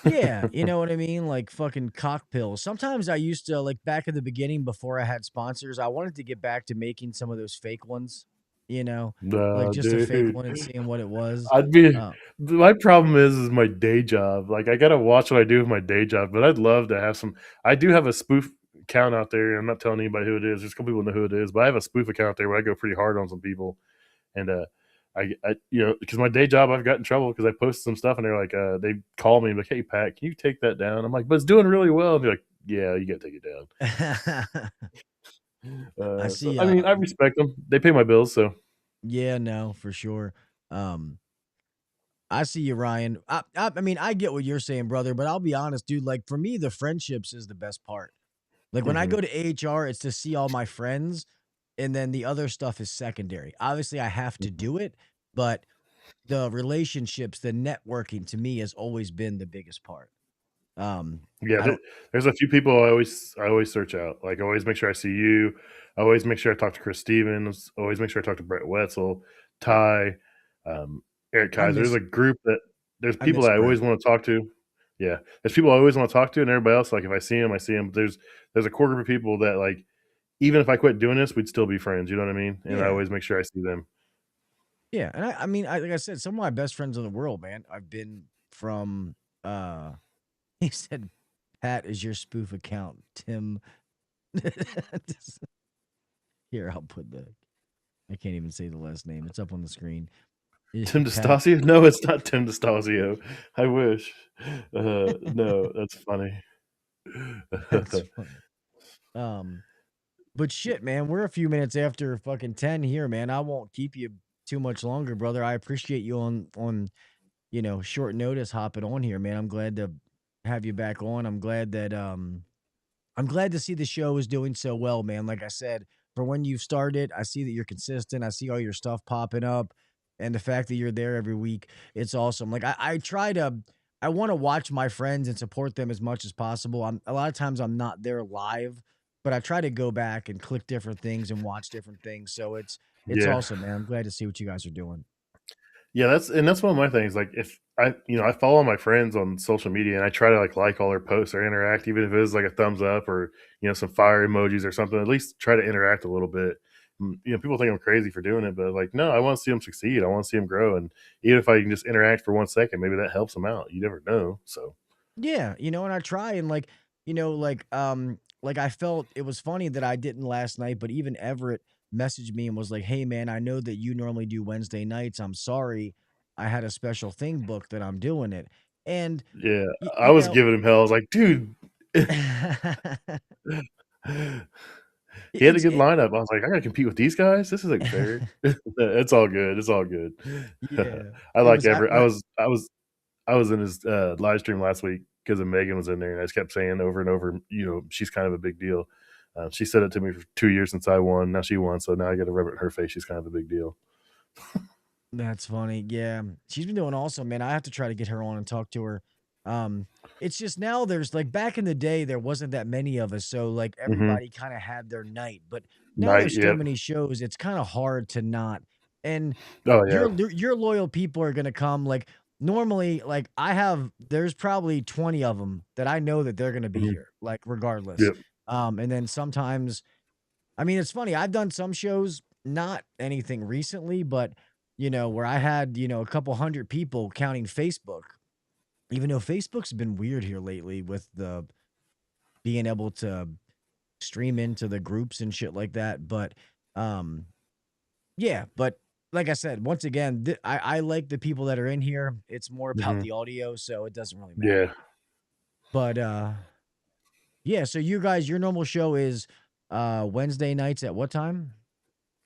yeah, you know what I mean? Like fucking cock pills. Sometimes I used to like back in the beginning before I had sponsors, I wanted to get back to making some of those fake ones, like No, just a fake dude. one and seeing what it was. I'd be Uh, My problem is my day job. Like I gotta watch what I do with my day job, but I'd love to have some. I do have a spoof account out there. I'm not telling anybody who it is. There's a couple people know who it is, but I have a spoof account out there where I go pretty hard on some people. And because my day job, I've got in trouble because I posted some stuff and they're like, they call me like, hey Pat, can you take that down? I'm like, but it's doing really well. And they're like, yeah, you got to take it down. I So see. I mean, I respect them. They pay my bills, so Yeah, no, for sure. Um, I see you, Ryan. I mean, I get what you're saying, brother, but I'll be honest, dude. Like for me, the friendships is the best part. Like when I mhm. go to AHR, it's to see all my friends, and then the other stuff is secondary. Obviously, I have to do it, but the relationships, the networking, to me has always been the biggest part. Yeah, I don't. there's a few people I always search out. Like, I always make sure I see you. I always make sure I talk to Chris Stevens. Always make sure I talk to Brett Wetzel, Ty, um, Eric I Kaiser. There's miss. a group that there's I people miss that I Brett. always want to talk to. Yeah, there's people I always want to talk to, and everybody else, like if I see them, I see them. There's a core group of people that like even if I quit doing this, we'd still be friends. You know what I mean? And I Yeah, always make sure I see them. yeah, and I mean, like I said, some of my best friends in the world, man. I've been from. uh He said, "Pat is your spoof account, Tim." Here, I'll put the. I can't even say the last name. It's up on the screen. Tim Pat. DeStasio? No, it's not Tim DeStasio. I wish. No, that's funny. That's funny. But shit, man, we're a few minutes after fucking 10 here, man. I won't keep you too much longer, brother. I appreciate you on short notice hopping on here, man. I'm glad to have you back on. I'm glad to see the show is doing so well, man. Like I said, for when you've started, I see that you're consistent. I see all your stuff popping up, and the fact that you're there every week, it's awesome. Like I want to watch my friends and support them as much as possible. A lot of times I'm not there live, but I try to go back and click different things and watch different things. So it's Yeah. awesome, man. I'm glad to see what you guys are doing. Yeah, that's one of my things. Like if I follow my friends on social media and I try to like all their posts or interact, even if it is like a thumbs up or some fire emojis or something. At least try to interact a little bit. People think I'm crazy for doing it, but like no, I want to see them succeed. I want to see them grow, and even if I can just interact for 1 second, maybe that helps them out. You never know. So Yeah, and I try and like I felt it was funny that I didn't last night, but even Everett messaged me and was like, "Hey man, I know that you normally do Wednesday nights. I'm sorry. I had a special thing booked that I'm doing it." And yeah, y- I you was know, giving him hell. I was like, dude. He had a it's good lineup. I was like, I gotta compete with these guys. This isn't fair. It's all good. It's all good. yeah. I It like was at Everett. my I was in his live stream last week because of Megan was in there, and I just kept saying over and over, she's kind of a big deal. She said it to me for 2 years since I won. Now she won, so now I got to rub it in her face. She's kind of a big deal. That's funny. Yeah. She's been doing awesome, man. I have to try to get her on and talk to her. Um, it's just now there's like back in the day, there wasn't that many of us. So like Mm-hmm. everybody kind of had their night. But now Night, there's so yep. many shows, it's kind of hard to not. And Oh yeah. your loyal people are gonna come. Like normally, like there's probably 20 of them that I know that they're gonna be Mm-hmm. here, like regardless. Yep. And then sometimes I mean, it's funny. I've done some shows, not anything recently, but where I had, a couple hundred people counting Facebook, even though Facebook's been weird here lately with the being able to stream into the groups and shit like that. But um, yeah, but like I said, once again, I like the people that are in here. It's more about Mm-hmm. the audio, so it doesn't really matter. Yeah. But yeah, so you guys, your normal show is Wednesday nights at what time?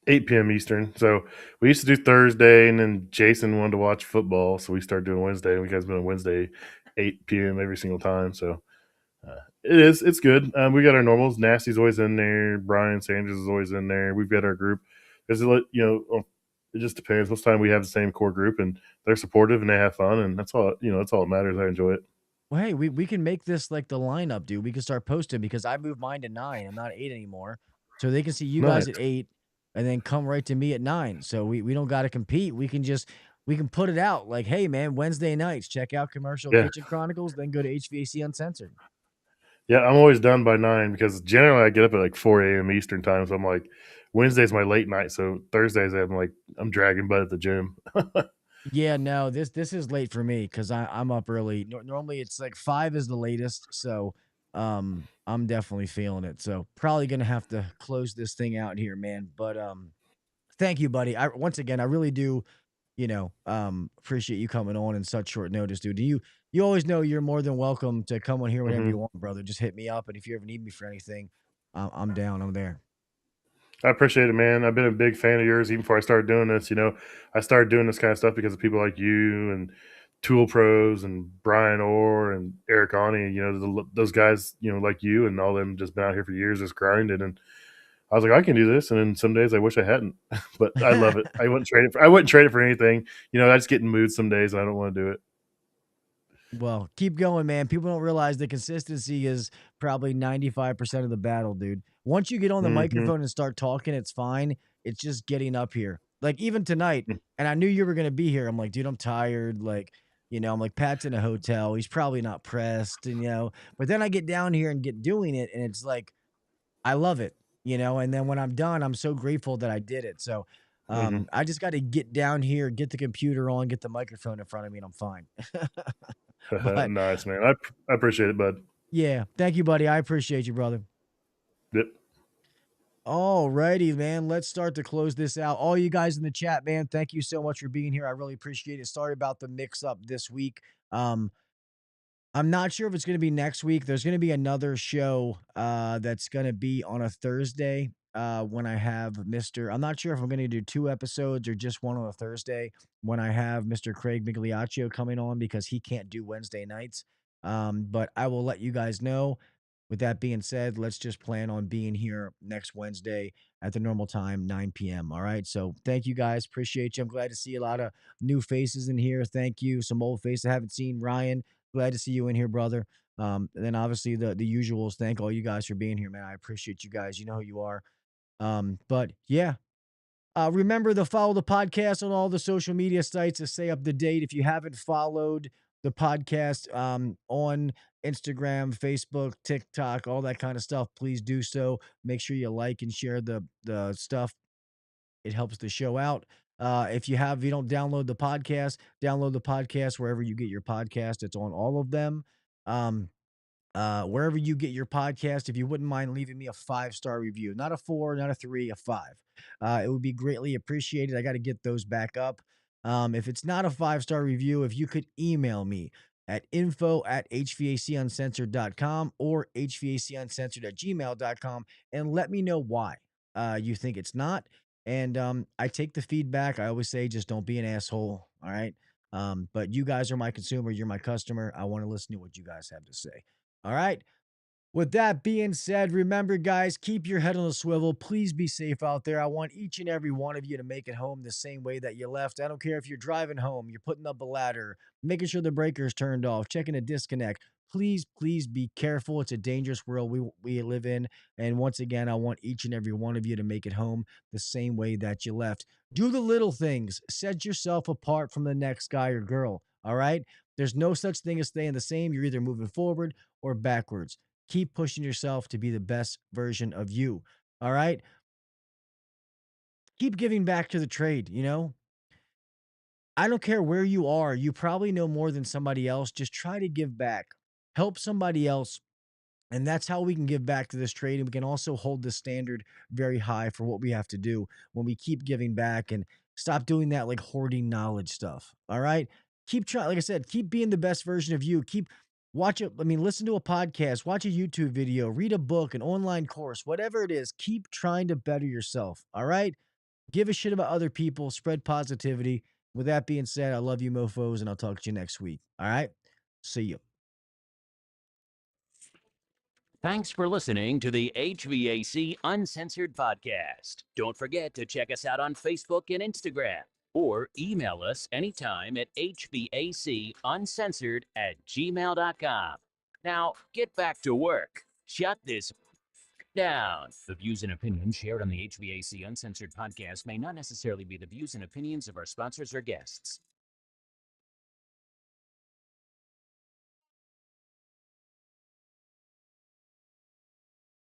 8 p.m. Eastern. So we used to do Thursday, and then Jason wanted to watch football, so we started doing Wednesday. And we guys been on Wednesday, 8 p.m. every single time. So it's good. We got our normals. Nasty's always in there. Brian Sanders is always in there. We've got our group because it just depends. Most time we have the same core group, and they're supportive and they have fun, and that's all. That's all that matters. I enjoy it. Well, hey, we can make this like the lineup, dude. We can start posting because I moved mine to 9. I'm not 8 anymore. So they can see you guys Nice. at 8 and then come right to me at 9. So we don't got to compete. We can put it out like, hey man, Wednesday nights, check out Commercial Yeah. Kitchen Chronicles, then go to HVAC Uncensored. Yeah, I'm always done by 9 because generally I get up at like 4 a.m. Eastern time. So I'm like, Wednesday's my late night. So Thursdays I'm dragging butt at the gym. Yeah, no, this is late for me because I'm up early. Normally it's like 5 is the latest, so I'm definitely feeling it. So probably gonna have to close this thing out here, man. But thank you, buddy. Once again, I really do. appreciate you coming on in such short notice, dude. You always know you're more than welcome to come on here whenever you want, brother. Just hit me up, and if you ever need me for anything, I'm down. I'm there. I appreciate it, man. I've been a big fan of yours even before I started doing this. I started doing this kind of stuff because of people like you and Tool Pros and Brian Orr and Eric Ani. Those guys, like you and all them, just been out here for years, just grinding. And I was like, I can do this. And then some days I wish I hadn't, but I love it. I wouldn't trade it. I wouldn't trade it for anything. I just get in moods some days and I don't want to do it. Well, keep going, man. People don't realize the consistency is probably 95% of the battle, dude. Once you get on the microphone and start talking, it's fine. It's just getting up here. Like even tonight, and I knew you were going to be here. I'm like, dude, I'm tired. Like, I'm like, Pat's in a hotel. He's probably not pressed, but then I get down here and get doing it. And it's like, I love it, and then when I'm done, I'm so grateful that I did it. So I just got to get down here, get the computer on, get the microphone in front of me, and I'm fine. But, nice, man. I appreciate it, bud. Yeah. Thank you, buddy. I appreciate you, brother. Yep. All righty, man. Let's start to close this out. All you guys in the chat, man, thank you so much for being here. I really appreciate it. Sorry about the mix-up this week. I'm not sure if it's going to be next week. There's going to be another show that's going to be on a Thursday when I have I'm not sure if I'm going to do 2 episodes or just one on a Thursday when I have Mr. Craig Migliaccio coming on because he can't do Wednesday nights. But I will let you guys know. With that being said, let's just plan on being here next Wednesday at the normal time, 9 p.m. All right. So thank you guys. Appreciate you. I'm glad to see a lot of new faces in here. Thank you. Some old faces I haven't seen. Ryan, glad to see you in here, brother. And then obviously the usuals. Thank all you guys for being here, man. I appreciate you guys. You know who you are. But yeah. Remember to follow the podcast on all the social media sites to stay up to date. If you haven't followed the podcast on Instagram, Facebook, TikTok, all that kind of stuff, please do so. Make sure you like and share the stuff. It helps the show out. If you don't download the podcast wherever you get your podcast. It's on all of them. Wherever you get your podcast, if you wouldn't mind leaving me a 5-star review, not a 4, not a 3, a 5. It would be greatly appreciated. I got to get those back up. If it's not a 5-star review, if you could email me at info@hvacuncensored.com or hvacuncensored@gmail.com and let me know why you think it's not. And I take the feedback. I always say, just don't be an asshole. All right. But you guys are my consumer. You're my customer. I want to listen to what you guys have to say. All right. With that being said, remember, guys, keep your head on a swivel. Please be safe out there. I want each and every one of you to make it home the same way that you left. I don't care if you're driving home, you're putting up a ladder, making sure the breaker's turned off, checking a disconnect. Please, please be careful. It's a dangerous world we live in. And once again, I want each and every one of you to make it home the same way that you left. Do the little things. Set yourself apart from the next guy or girl. All right? There's no such thing as staying the same. You're either moving forward or backwards. Keep pushing yourself to be the best version of you. All right. Keep giving back to the trade. I don't care where you are. You probably know more than somebody else. Just try to give back. Help somebody else. And that's how we can give back to this trade. And we can also hold the standard very high for what we have to do when we keep giving back and stop doing that like hoarding knowledge stuff. All right. Keep trying. Like I said, keep being the best version of you. Listen to a podcast, watch a YouTube video, read a book, an online course, whatever it is. Keep trying to better yourself. All right. Give a shit about other people, spread positivity. With that being said, I love you, mofos, and I'll talk to you next week. All right. See you. Thanks for listening to the HVAC Uncensored Podcast. Don't forget to check us out on Facebook and Instagram, or email us anytime at hvacuncensored@gmail.com. Now, get back to work. Shut this down. The views and opinions shared on the HVAC Uncensored Podcast may not necessarily be the views and opinions of our sponsors or guests.